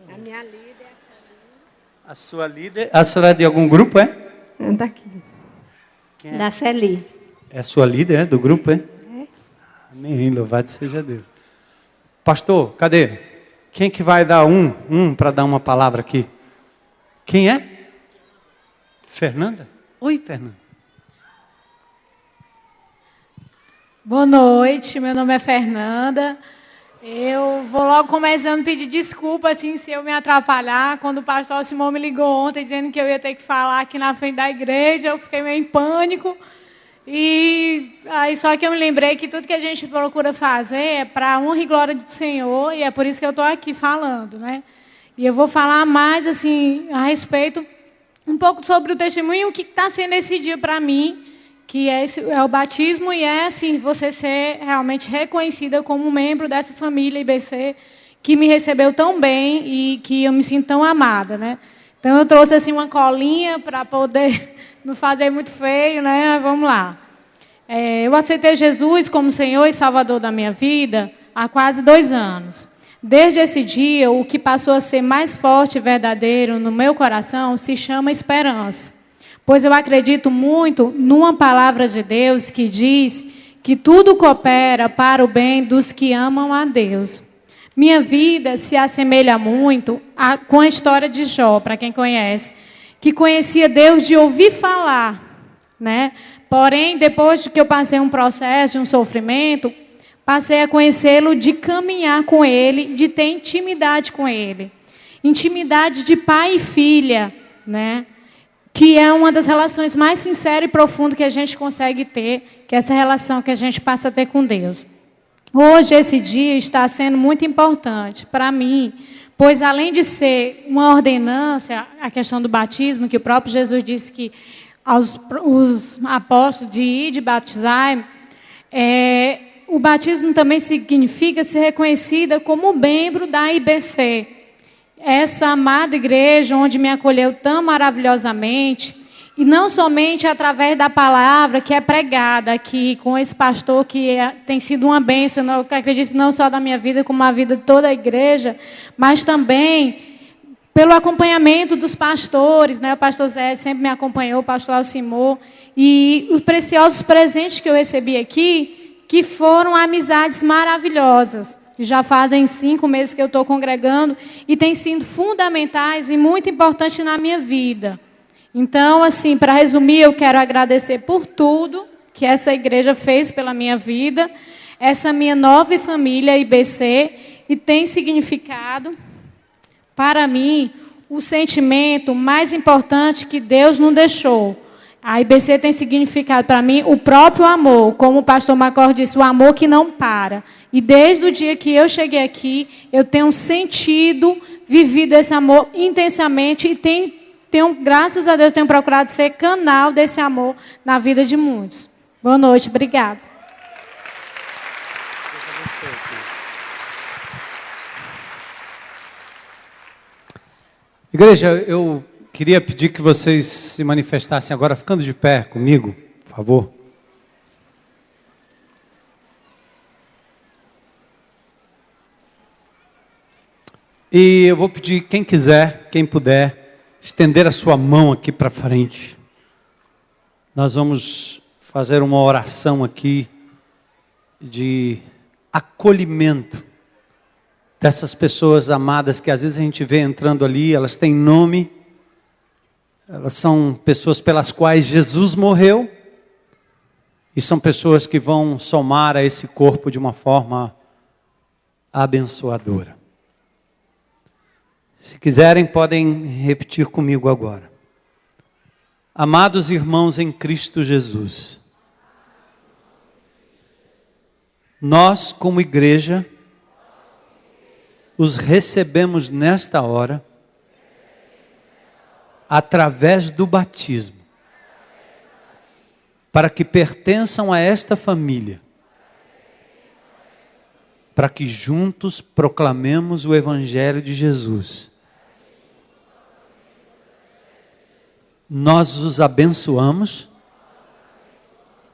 A minha líder é essa ali.
A sua líder? A senhora é de algum grupo, é?
Anda aqui.
Quem é?
Da Celi.
É a sua líder, é? Do grupo, é? Amém. Louvado seja Deus. Pastor, cadê? Quem que vai dar para dar uma palavra aqui? Quem é? Fernanda? Oi, Fernanda.
Boa noite, meu nome é Fernanda. Eu vou logo começando a pedir desculpa assim, se eu me atrapalhar. Quando o pastor Simão me ligou ontem dizendo que eu ia ter que falar aqui na frente da igreja, eu fiquei meio em pânico. E aí só que eu me lembrei que tudo que a gente procura fazer é para a honra e glória do Senhor, e é por isso que eu estou aqui falando, né? E eu vou falar mais assim a respeito, um pouco sobre o testemunho, o que está sendo esse dia para mim, que é o batismo, e é assim, você ser realmente reconhecida como membro dessa família IBC, que me recebeu tão bem e que eu me sinto tão amada, né? Então eu trouxe assim uma colinha para poder não fazer muito feio, né? Vamos lá. Eu aceitei Jesus como Senhor e Salvador da minha vida há quase 2 anos. Desde esse dia, o que passou a ser mais forte e verdadeiro no meu coração se chama esperança. Pois eu acredito muito numa palavra de Deus que diz que tudo coopera para o bem dos que amam a Deus. Minha vida se assemelha muito com a história de Jó, para quem conhece, que conhecia Deus de ouvir falar, né? Porém, depois de que eu passei um processo de um sofrimento, passei a conhecê-lo de caminhar com Ele, de ter intimidade com Ele. Intimidade de pai e filha, né? Que é uma das relações mais sinceras e profundas que a gente consegue ter, que é essa relação que a gente passa a ter com Deus. Hoje, esse dia está sendo muito importante para mim, pois além de ser uma ordenança, a questão do batismo, que o próprio Jesus disse que os apóstolos de ir de batizar, o batismo também significa ser reconhecida como membro da IBC. Essa amada igreja, onde me acolheu tão maravilhosamente, e não somente através da palavra que é pregada aqui, com esse pastor que tem sido uma bênção, eu acredito não só da minha vida, como a vida de toda a igreja, mas também pelo acompanhamento dos pastores, né? O pastor Zé sempre me acompanhou, o pastor Alcimor, e os preciosos presentes que eu recebi aqui, que foram amizades maravilhosas. Já fazem 5 meses que eu estou congregando e têm sido fundamentais e muito importantes na minha vida. Então, assim, para resumir, eu quero agradecer por tudo que essa igreja fez pela minha vida, essa minha nova família IBC, e tem significado, para mim, o sentimento mais importante que Deus nos deixou. A IBC tem significado para mim o próprio amor, como o pastor Macor disse, o amor que não para. E desde o dia que eu cheguei aqui, eu tenho sentido, vivido esse amor intensamente e tenho, graças a Deus, tenho procurado ser canal desse amor na vida de muitos. Boa noite, obrigada.
Igreja, eu queria pedir que vocês se manifestassem agora, ficando de pé comigo, por favor. E eu vou pedir, quem quiser, quem puder, estender a sua mão aqui para frente. Nós vamos fazer uma oração aqui de acolhimento dessas pessoas amadas que às vezes a gente vê entrando ali, elas têm nome, elas são pessoas pelas quais Jesus morreu, e são pessoas que vão somar a esse corpo de uma forma abençoadora. Se quiserem, podem repetir comigo agora. Amados irmãos em Cristo Jesus, nós, como igreja, os recebemos nesta hora, através do batismo, para que pertençam a esta família, para que juntos proclamemos o Evangelho de Jesus. Nós os abençoamos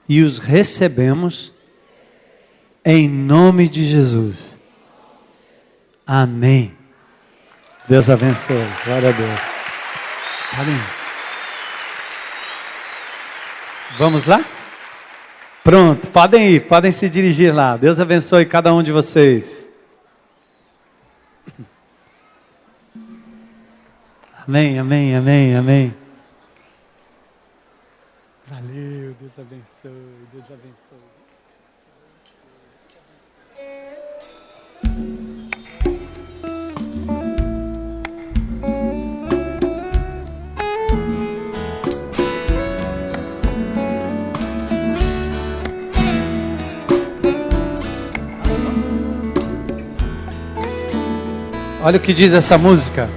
e os recebemos em nome de Jesus. Amém. Deus abençoe. Glória a Deus. Podem. Vamos lá? Pronto, podem ir, podem se dirigir lá. Deus abençoe cada um de vocês. Amém, amém, amém, amém. Valeu, Deus abençoe, Deus abençoe. Olha o que diz essa música.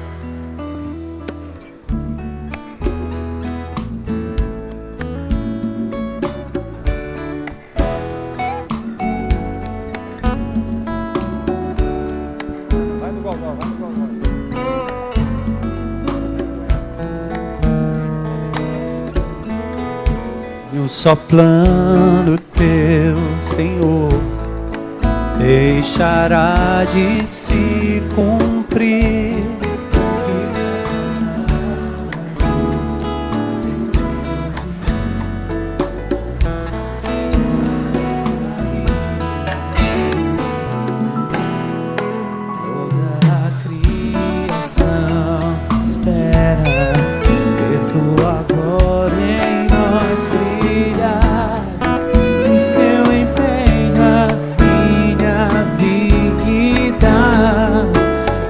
Vai no gogó, vai no gogó. E um só plano teu, Senhor, deixará de se cumprir.
Toda a criação espera ver tua glória em nós brilhar. Diz teu empenho a minha vida.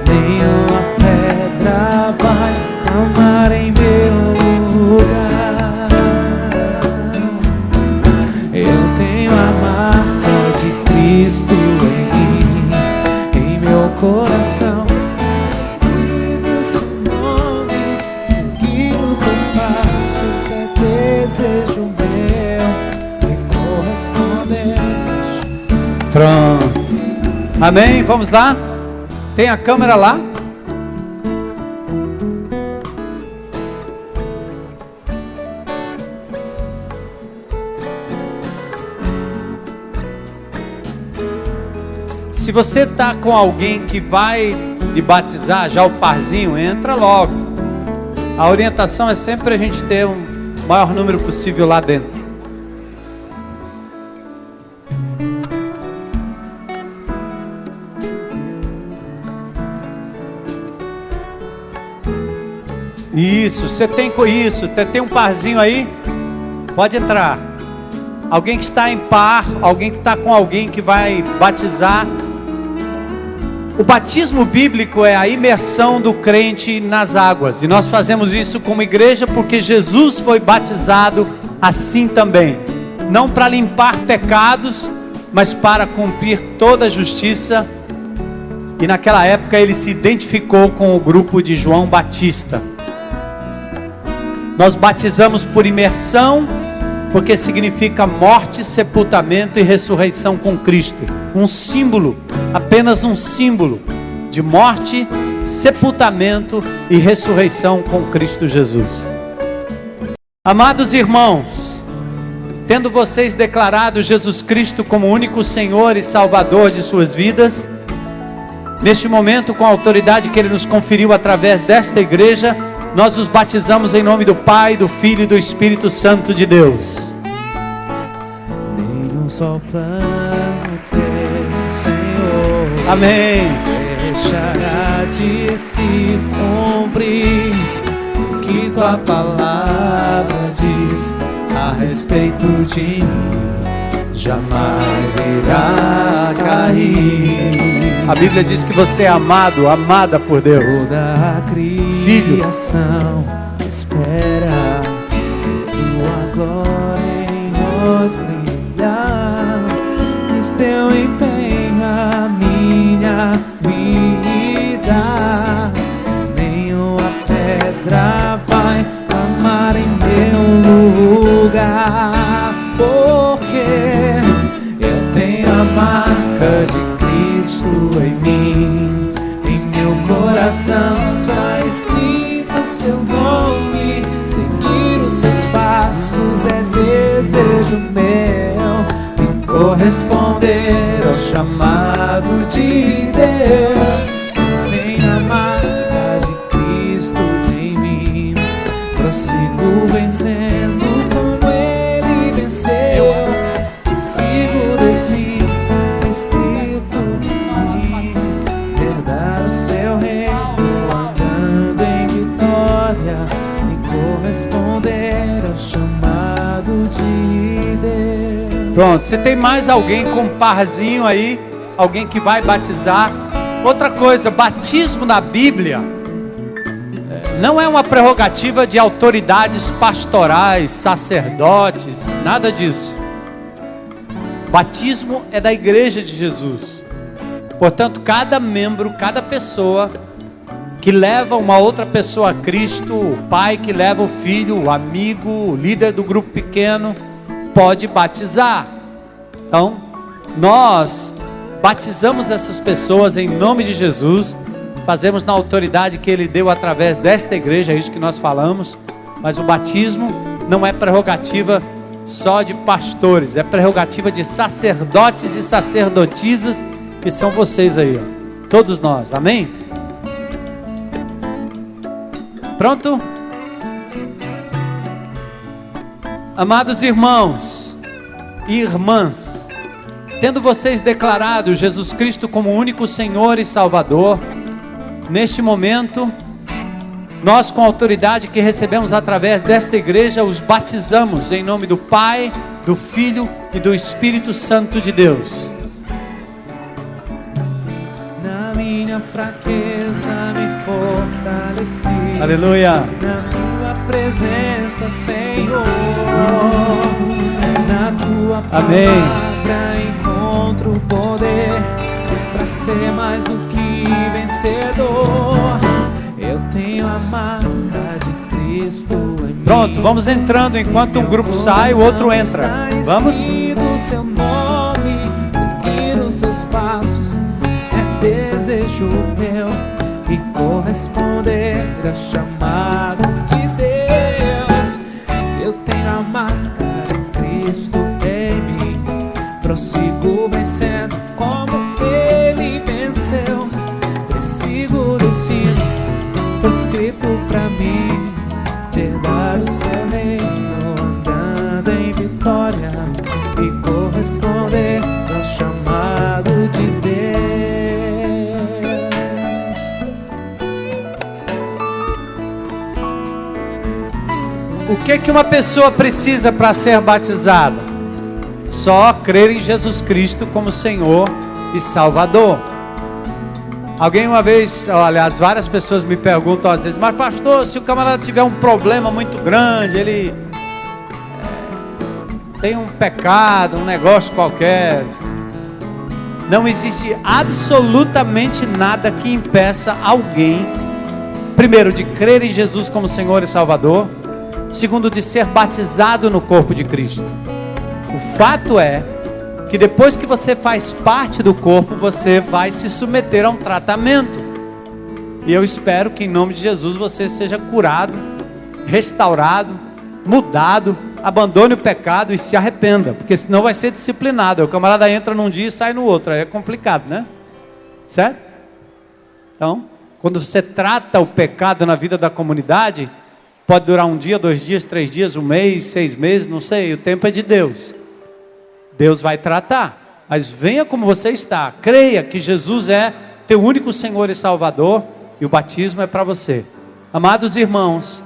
Nenhuma pedra vai amar em meu lugar. Eu tenho a marca de Cristo em mim, em meu coração está escrito seu nome. Seguir os seus passos é desejo meu e correspondente.
Pronto. Amém? Vamos lá? Tem a câmera lá? Se você está com alguém que vai lhe batizar, já o parzinho, entra logo. A orientação é sempre a gente ter o maior número possível lá dentro. Isso, você tem com isso, tem um parzinho aí? Pode entrar. Alguém que está em par, alguém que está com alguém que vai batizar. O batismo bíblico é a imersão do crente nas águas. E nós fazemos isso como igreja porque Jesus foi batizado assim também. Não para limpar pecados, mas para cumprir toda a justiça. E naquela época ele se identificou com o grupo de João Batista. Nós batizamos por imersão, porque significa morte, sepultamento e ressurreição com Cristo. Um símbolo, apenas um símbolo de morte, sepultamento e ressurreição com Cristo Jesus. Amados irmãos, tendo vocês declarado Jesus Cristo como único Senhor e Salvador de suas vidas, neste momento, com a autoridade que Ele nos conferiu através desta igreja, nós os batizamos em nome do Pai, do Filho e do Espírito Santo de Deus.
Nenhum só plano teu, Senhor,
Amém.
deixará de se cumprir o que tua palavra diz a respeito de mim. Jamais irá cair.
A Bíblia diz que você é amado, amada por Deus.
Toda a criação espera tua glória em nós brilhar. Diz teu empenho a minha vida. Nenhuma pedra vai amar em meu lugar, porque eu tenho a marca de Cristo em mim. Em meu coração está escrito o seu nome. Seguir os seus passos é desejo meu, e corresponder ao chamado de Deus. Eu tenho a marca de Cristo em mim. Prossigo vencendo como Ele venceu. E sigo o destino escrito em mim, de herdar o seu reino, andando em vitória e corresponder ao chamado de Deus.
Pronto, se tem mais alguém com parzinho aí, alguém que vai batizar. Outra coisa, batismo na Bíblia não é uma prerrogativa de autoridades pastorais, sacerdotes, nada disso. Batismo é da igreja de Jesus. Portanto, cada membro, cada pessoa que leva uma outra pessoa a Cristo, o pai que leva o filho, o amigo, o líder do grupo pequeno, pode batizar. Então, nós batizamos essas pessoas em nome de Jesus, fazemos na autoridade que Ele deu através desta igreja, é isso que nós falamos. Mas o batismo não é prerrogativa só de pastores, é prerrogativa de sacerdotes e sacerdotisas, que são vocês aí, ó. Todos nós, amém? Pronto? Amados irmãos e irmãs, tendo vocês declarado Jesus Cristo como único Senhor e Salvador, neste momento, nós, com a autoridade que recebemos através desta igreja, os batizamos em nome do Pai, do Filho e do Espírito Santo de Deus.
Na minha fraqueza me fortaleci.
Aleluia.
Na tua presença, Senhor. Na tua
Amém.
palavra encontro poder para ser mais do que vencedor. Eu tenho a marca de Cristo em mim.
Pronto, vamos entrando. Enquanto um grupo sai, o outro entra. Vamos?
O seu nome, seguir os seus passos é desejo meu, e corresponder ao chamado de Deus. Eu tenho a marca de Cristo em mim. Prossigo vencendo como Ele venceu. Persigo o destino escrito pra mim, de herdar o seu reino, andando em vitória e corresponder ao chamado de Deus.
O que uma pessoa precisa para ser batizada? Só crer em Jesus Cristo como Senhor e Salvador. Alguém uma vez, aliás, várias pessoas me perguntam às vezes: mas pastor, se o camarada tiver um problema muito grande, ele tem um pecado, um negócio qualquer, não existe absolutamente nada que impeça alguém, primeiro, de crer em Jesus como Senhor e Salvador, segundo, de ser batizado no corpo de Cristo. O fato é que depois que você faz parte do corpo, você vai se submeter a um tratamento. E eu espero que em nome de Jesus você seja curado, restaurado, mudado, abandone o pecado e se arrependa, porque senão vai ser disciplinado. O camarada entra num dia e sai no outro, aí é complicado, né? Certo? Então, quando você trata o pecado na vida da comunidade, pode durar um dia, 2 dias, 3 dias, 1 mês, 6 meses, não sei, o tempo é de Deus. Deus vai tratar, mas venha como você está, creia que Jesus é teu único Senhor e Salvador, e o batismo é para você. Amados irmãos,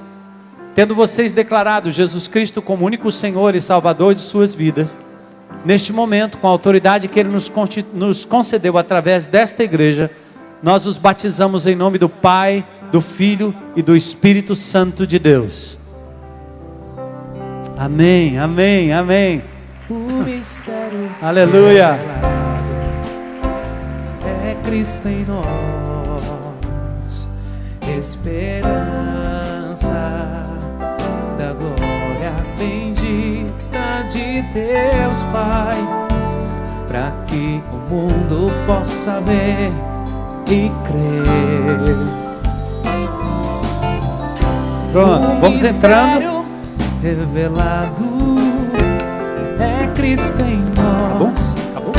tendo vocês declarado Jesus Cristo como único Senhor e Salvador de suas vidas, neste momento, com a autoridade que Ele nos concedeu através desta igreja, nós os batizamos em nome do Pai, do Filho e do Espírito Santo de Deus. Amém, amém, amém.
O mistério
Aleluia.
é Cristo em nós, esperança da glória bendita de Deus Pai, para que o mundo possa ver e crer.
Pronto, vamos entrando.
Revelado é Cristo em nós,
Acabou?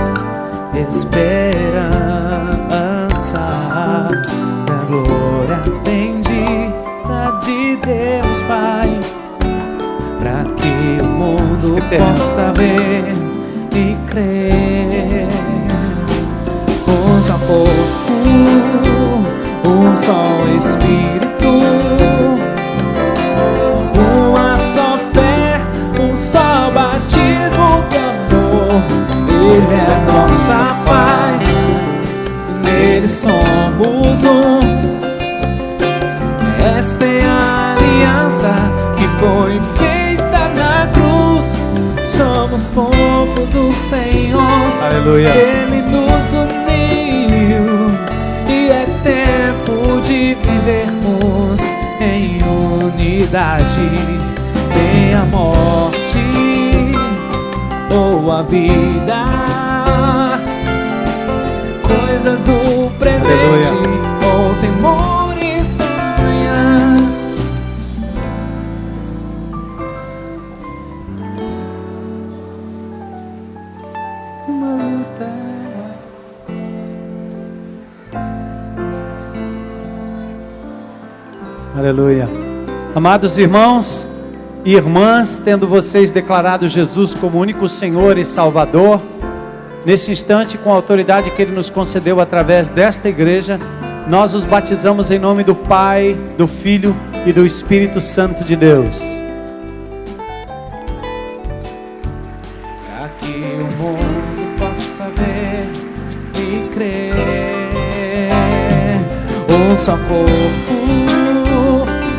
esperança da glória bendita de Deus Pai, para que o mundo possa ver e crer. Um só corpo, um só Espírito, uma só fé, um só batismo de amor. Ele é nossa paz, nele somos um. Esta é a aliança que foi feita na cruz. Somos povo do Senhor.
Aleluia.
Ele nos uniu e é tempo de vivermos em unidade. Nem a morte ou a vida, coisas do presente ou temores do amanhã.
Uma luta. Aleluia. Amados irmãos e irmãs, tendo vocês declarado Jesus como único Senhor e Salvador, neste instante, com a autoridade que Ele nos concedeu através desta igreja, nós os batizamos em nome do Pai, do Filho e do Espírito Santo de Deus.
Para que o mundo possa ver e crer. Um só corpo,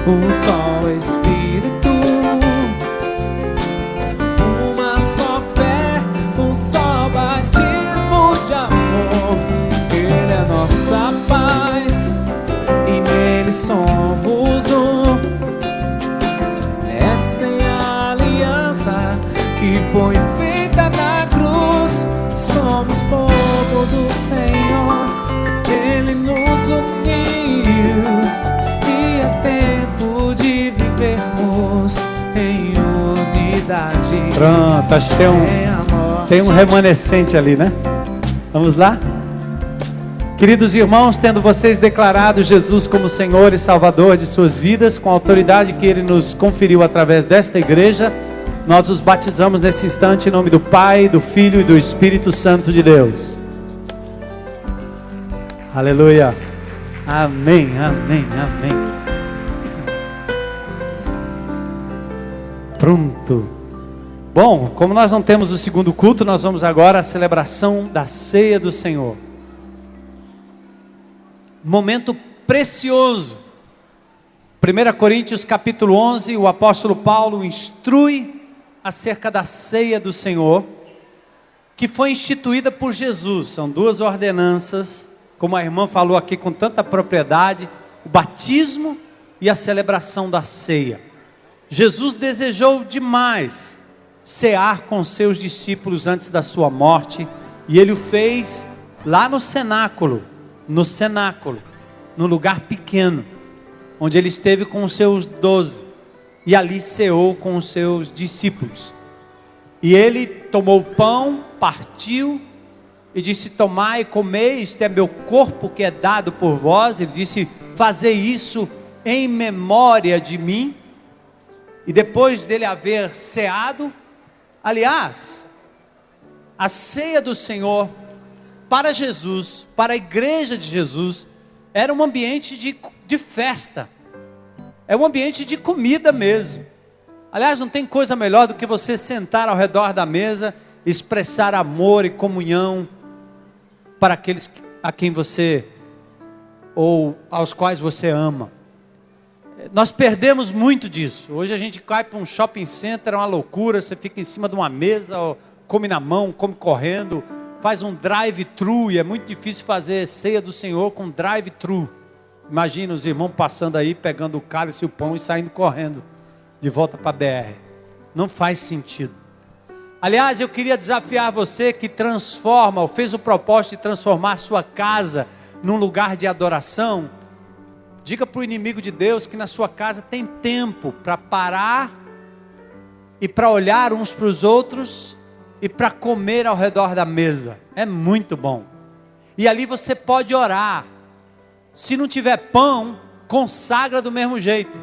um só Espírito, uma só fé, um só batismo de amor. Ele é nossa paz e nele somos um. Esta é a aliança que foi feita na cruz. Somos povo do Senhor, Ele nos uniu e é tempo de vivermos em unidade.
Pronto, acho que tem um remanescente ali, né? Vamos lá? Queridos irmãos, tendo vocês declarado Jesus como Senhor e Salvador de suas vidas, com a autoridade que Ele nos conferiu através desta igreja, nós os batizamos nesse instante em nome do Pai, do Filho e do Espírito Santo de Deus. Aleluia. Amém, amém, amém. Pronto. Bom, como nós não temos o segundo culto, nós vamos agora à celebração da ceia do Senhor. Momento precioso. 1 Coríntios capítulo 11, o apóstolo Paulo instrui acerca da ceia do Senhor, que foi instituída por Jesus. São duas ordenanças, como a irmã falou aqui com tanta propriedade, o batismo e a celebração da ceia. Jesus desejou demais cear com seus discípulos antes da sua morte, e Ele o fez lá no cenáculo, no lugar pequeno, onde Ele esteve com os seus 12, e ali ceou com os seus discípulos. E Ele tomou o pão, partiu, e disse: tomai e comei, este é meu corpo que é dado por vós. Ele disse: fazei isso em memória de mim. E depois dele haver ceado, aliás, a ceia do Senhor para Jesus, para a igreja de Jesus, era um ambiente de festa. É um ambiente de comida mesmo. Aliás, não tem coisa melhor do que você sentar ao redor da mesa, expressar amor e comunhão para aqueles a quem você, ou aos quais você ama. Nós perdemos muito disso. Hoje a gente cai para um shopping center, é uma loucura, você fica em cima de uma mesa, come na mão, come correndo, faz um drive-thru, e é muito difícil fazer ceia do Senhor com drive-thru. Imagina os irmãos passando aí, pegando o cálice e o pão e saindo correndo de volta para a BR. Não faz sentido. Aliás, eu queria desafiar você que transforma, ou fez o propósito de transformar sua casa num lugar de adoração. Diga para o inimigo de Deus que na sua casa tem tempo para parar e para olhar uns para os outros e para comer ao redor da mesa. É muito bom. E ali você pode orar. Se não tiver pão, consagra do mesmo jeito.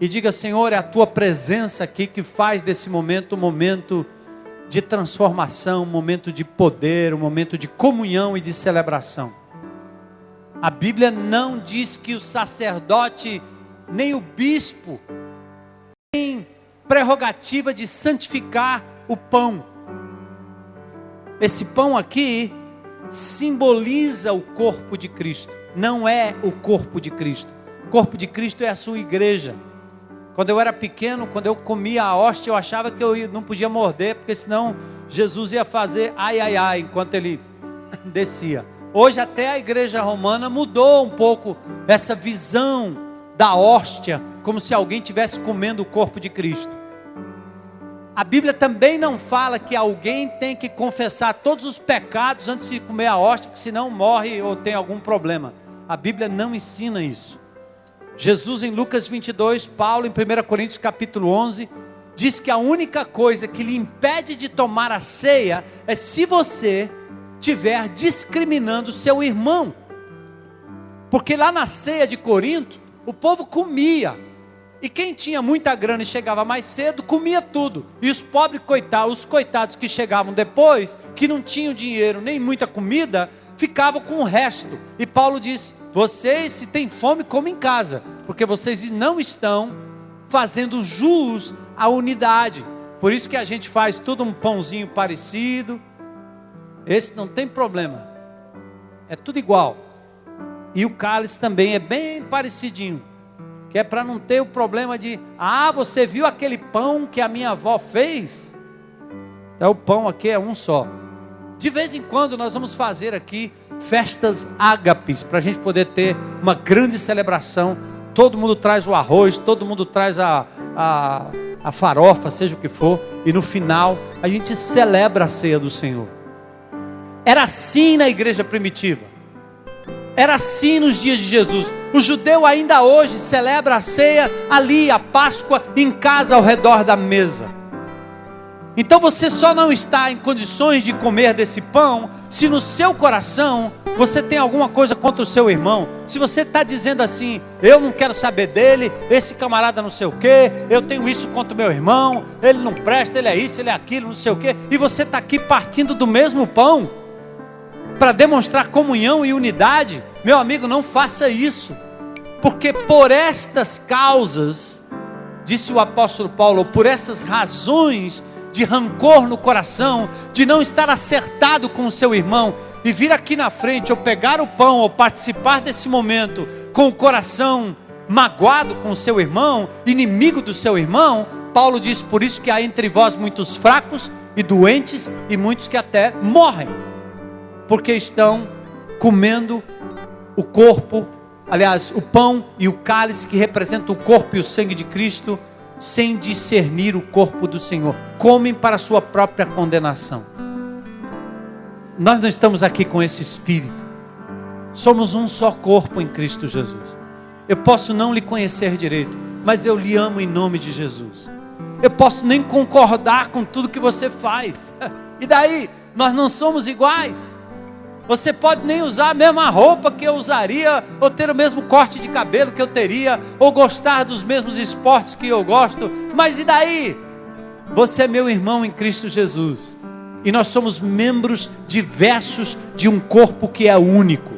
E diga: Senhor, é a tua presença aqui que faz desse momento um momento de transformação, um momento de poder, um momento de comunhão e de celebração. A Bíblia não diz que o sacerdote, nem o bispo, tem prerrogativa de santificar o pão. Esse pão aqui simboliza o corpo de Cristo, não é o corpo de Cristo. O corpo de Cristo é a sua igreja. Quando eu era pequeno, quando eu comia a hóstia, eu achava que eu não podia morder, porque senão Jesus ia fazer ai, ai, ai, enquanto ele descia. Hoje até a igreja romana mudou um pouco essa visão da hóstia, como se alguém estivesse comendo o corpo de Cristo. A Bíblia também não fala que alguém tem que confessar todos os pecados antes de comer a hóstia, que senão morre ou tem algum problema. A Bíblia não ensina isso. Jesus em Lucas 22, Paulo em 1 Coríntios capítulo 11, diz que a única coisa que lhe impede de tomar a ceia é se você estiver discriminando seu irmão. Porque lá na ceia de Corinto, o povo comia. E quem tinha muita grana e chegava mais cedo, comia tudo. E os pobres coitados, os coitados que chegavam depois, que não tinham dinheiro nem muita comida, ficavam com o resto. E Paulo diz: vocês, se têm fome, comem em casa, porque vocês não estão fazendo jus à unidade. Por isso que a gente faz tudo um pãozinho parecido. Esse não tem problema, é tudo igual. E o cálice também é bem parecidinho, que é para não ter o problema de: ah, você viu aquele pão que a minha avó fez? Então o pão aqui é um só. De vez em quando nós vamos fazer aqui festas ágapes, para a gente poder ter uma grande celebração. Todo mundo traz o arroz, todo mundo traz a farofa, seja o que for, e no final a gente celebra a ceia do Senhor. Era assim na igreja primitiva, era assim nos dias de Jesus. O judeu ainda hoje celebra a ceia ali, a Páscoa, em casa ao redor da mesa. Então você só não está em condições de comer desse pão se no seu coração você tem alguma coisa contra o seu irmão. Se você está dizendo assim: eu não quero saber dele, esse camarada não sei o que, eu tenho isso contra o meu irmão, ele não presta, ele é isso, ele é aquilo, não sei o que, e você está aqui partindo do mesmo pão para demonstrar comunhão e unidade, meu amigo, não faça isso. Porque por estas causas, disse o apóstolo Paulo, por essas razões de rancor no coração, de não estar acertado com o seu irmão, e vir aqui na frente, ou pegar o pão, ou participar desse momento, com o coração magoado com o seu irmão, inimigo do seu irmão, Paulo diz: por isso que há entre vós muitos fracos e doentes, e muitos que até morrem, porque estão comendo o corpo, aliás, o pão e o cálice que representam o corpo e o sangue de Cristo, sem discernir o corpo do Senhor. Comem para a sua própria condenação. Nós não estamos aqui com esse espírito. Somos um só corpo em Cristo Jesus. Eu posso não lhe conhecer direito, mas eu lhe amo em nome de Jesus. Eu posso nem concordar com tudo que você faz. E daí? Nós não somos iguais. Você pode nem usar a mesma roupa que eu usaria, ou ter o mesmo corte de cabelo que eu teria, ou gostar dos mesmos esportes que eu gosto, mas e daí? Você é meu irmão em Cristo Jesus. E nós somos membros diversos de um corpo que é único.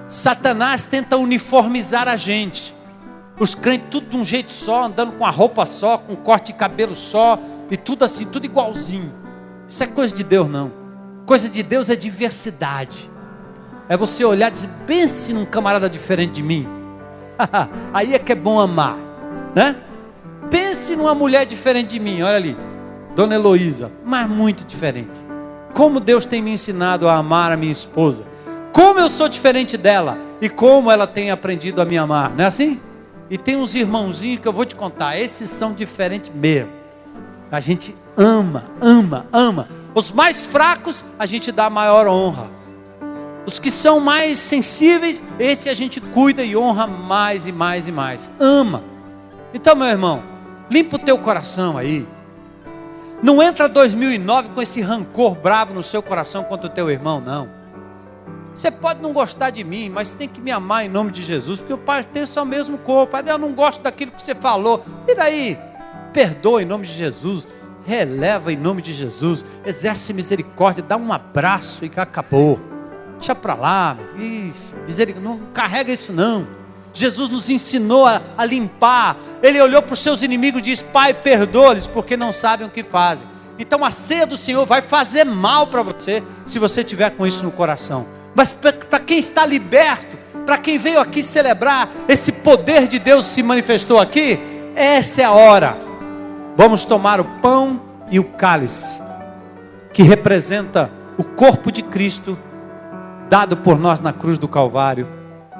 Satanás tenta uniformizar a gente. Os crentes tudo de um jeito só, andando com a roupa só, com um corte de cabelo só, e tudo assim, tudo igualzinho. Isso é coisa de Deus não. Coisa de Deus é diversidade. É você olhar e dizer, pense num camarada diferente de mim. Aí é que é bom amar, né? Pense numa mulher diferente de mim, olha ali, Dona Heloísa, mas muito diferente. Como Deus tem me ensinado a amar a minha esposa. Como eu sou diferente dela. E como ela tem aprendido a me amar, não é assim? E tem uns irmãozinhos que eu vou te contar, esses são diferentes mesmo. A gente ama, ama, ama. Os mais fracos, a gente dá maior honra. Os que são mais sensíveis, esse a gente cuida e honra mais e mais e mais. Ama. Então, meu irmão, limpa o teu coração aí. Não entra 2009 com esse rancor bravo no seu coração contra o teu irmão, não. Você pode não gostar de mim, mas tem que me amar em nome de Jesus, porque eu pertenço ao mesmo corpo. Eu não gosto daquilo que você falou. E daí? Perdoa em nome de Jesus. Releva em nome de Jesus. Exerce misericórdia. Dá um abraço e acabou. Deixa pra lá. Isso, misericórdia. Não carrega isso não. Jesus nos ensinou a limpar. Ele olhou para os seus inimigos e disse, Pai, perdoa-lhes, porque não sabem o que fazem. Então a ceia do Senhor vai fazer mal para você, se você tiver com isso no coração. Mas para quem está liberto, para quem veio aqui celebrar, esse poder de Deus se manifestou aqui, essa é a hora. Vamos tomar o pão e o cálice, que representa o corpo de Cristo, dado por nós na cruz do Calvário,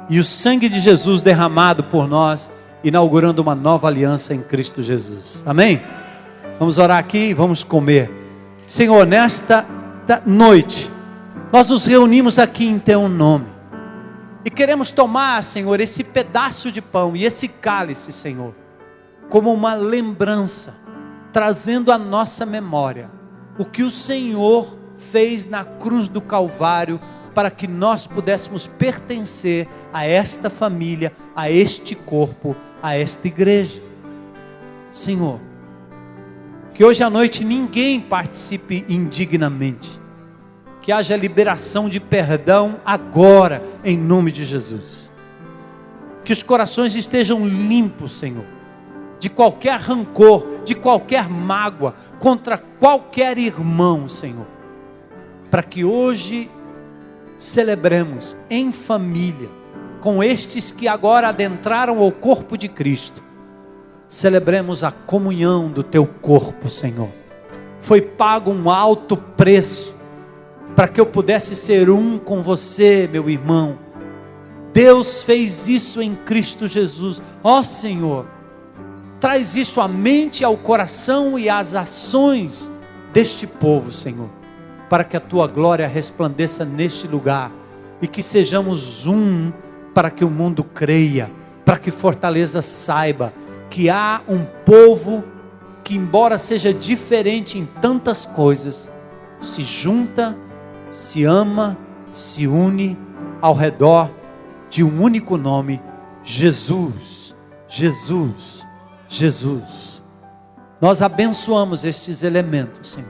e o sangue de Jesus derramado por nós, inaugurando uma nova aliança em Cristo Jesus. Amém? Vamos orar aqui e vamos comer. Senhor, nesta noite, nós nos reunimos aqui em Teu nome. E queremos tomar, Senhor, esse pedaço de pão e esse cálice, Senhor, como uma lembrança, trazendo à nossa memória o que o Senhor fez na cruz do Calvário, para que nós pudéssemos pertencer a esta família, a este corpo, a esta igreja. Senhor, que hoje à noite ninguém participe indignamente, que haja liberação de perdão agora, em nome de Jesus. Que os corações estejam limpos, Senhor, de qualquer rancor, de qualquer mágoa, contra qualquer irmão, Senhor. Para que hoje celebremos em família, com estes que agora adentraram ao corpo de Cristo. Celebremos a comunhão do Teu corpo, Senhor. Foi pago um alto preço, para que eu pudesse ser um com você, meu irmão. Deus fez isso em Cristo Jesus. Ó Senhor, traz isso à mente, ao coração e às ações deste povo, Senhor, para que a Tua glória resplandeça neste lugar, e que sejamos um, para que o mundo creia, para que Fortaleza saiba, que há um povo, que embora seja diferente em tantas coisas, se junta, se ama, se une, ao redor de um único nome, Jesus, Jesus, Jesus. Nós abençoamos estes elementos, Senhor,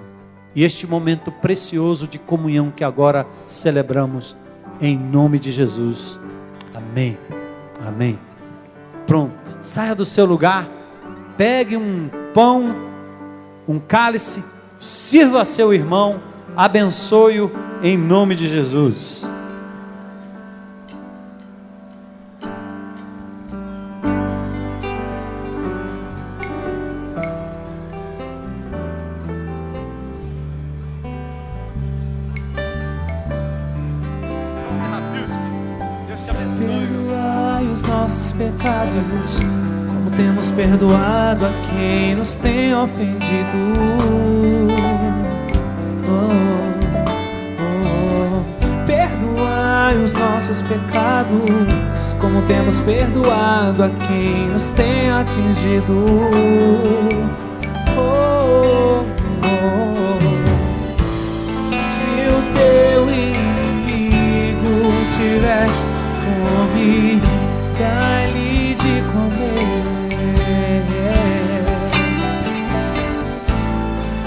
e este momento precioso de comunhão que agora celebramos, em nome de Jesus. Amém, amém. Pronto, saia do seu lugar, pegue um pão, um cálice, sirva a seu irmão, abençoe-o em nome de Jesus.
Perdoai os nossos pecados, como temos perdoado a quem nos tem ofendido. Perdoai os nossos pecados, como temos perdoado a quem nos tem atingido. Se o teu inimigo tiver fome, dá-lhe de comer.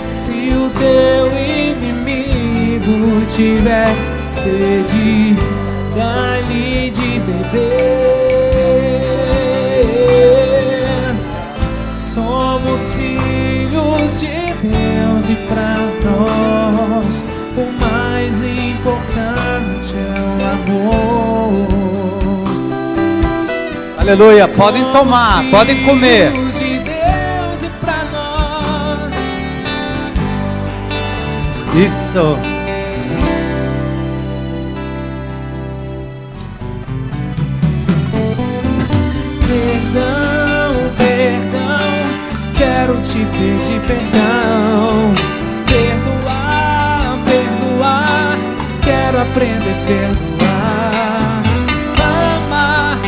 Se o teu inimigo tiver sede, dá-lhe de beber. Somos filhos de Deus e pra nós o mais importante é o amor.
Aleluia, podem tomar, podem comer.
Filhos de Deus e pra nós.
Isso.
Perdão, perdão, quero te pedir perdão. Perdoar, perdoar, quero aprender a perdoar. Amar,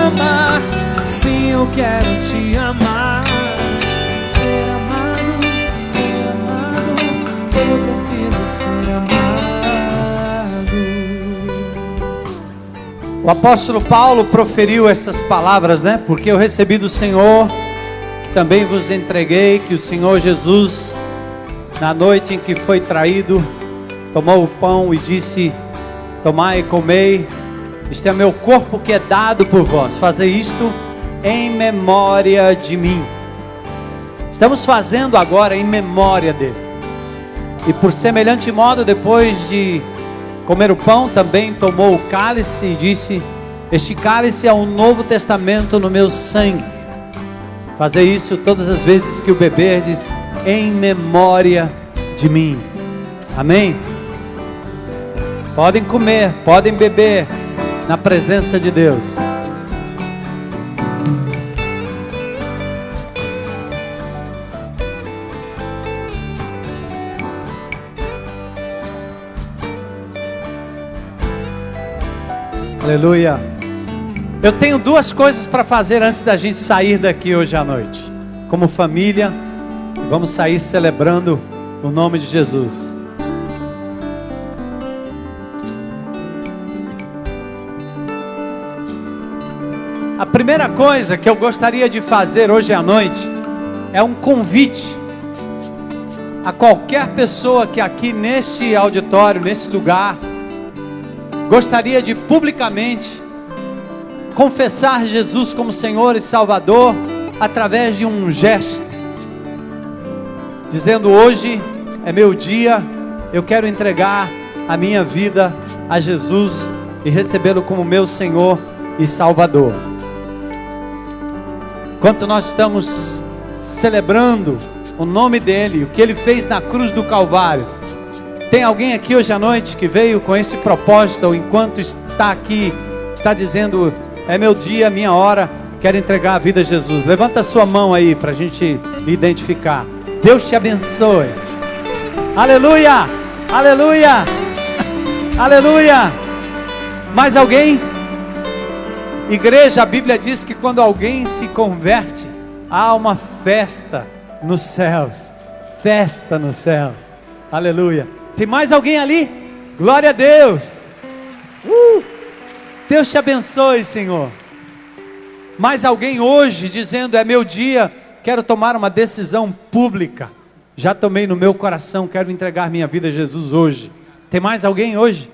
amar, sim, eu quero te amar. Ser amado, eu preciso ser amado.
O apóstolo Paulo proferiu essas palavras, né? Porque eu recebi do Senhor, que também vos entreguei, que o Senhor Jesus, na noite em que foi traído, tomou o pão e disse: tomai e comei, este é meu corpo que é dado por vós, fazei isto em memória de mim. Estamos fazendo agora em memória dele. E por semelhante modo, depois de comer o pão, também tomou o cálice e disse: este cálice é um novo testamento no meu sangue. Fazei isso todas as vezes que o beberdes, em memória de mim. Amém? Podem comer, podem beber na presença de Deus. Aleluia. Eu tenho duas coisas para fazer antes da gente sair daqui hoje à noite. Como família, vamos sair celebrando o nome de Jesus. A primeira coisa que eu gostaria de fazer hoje à noite é um convite a qualquer pessoa que aqui neste auditório, nesse lugar, gostaria de publicamente confessar Jesus como Senhor e Salvador através de um gesto, dizendo: hoje é meu dia, eu quero entregar a minha vida a Jesus e recebê-lo como meu Senhor e Salvador. Enquanto nós estamos celebrando o nome dele, o que ele fez na cruz do Calvário, tem alguém aqui hoje à noite que veio com esse propósito, ou enquanto está aqui, está dizendo: é meu dia, minha hora, quero entregar a vida a Jesus? Levanta a sua mão aí para a gente identificar. Deus te abençoe. Aleluia, aleluia, aleluia. Mais alguém? Igreja, a Bíblia diz que quando alguém se converte, há uma festa nos céus. Festa nos céus. Aleluia. Tem mais alguém ali? Glória a Deus. Deus te abençoe, Senhor. Mais alguém hoje dizendo: é meu dia, quero tomar uma decisão pública. Já tomei no meu coração, quero entregar minha vida a Jesus hoje. Tem mais alguém hoje?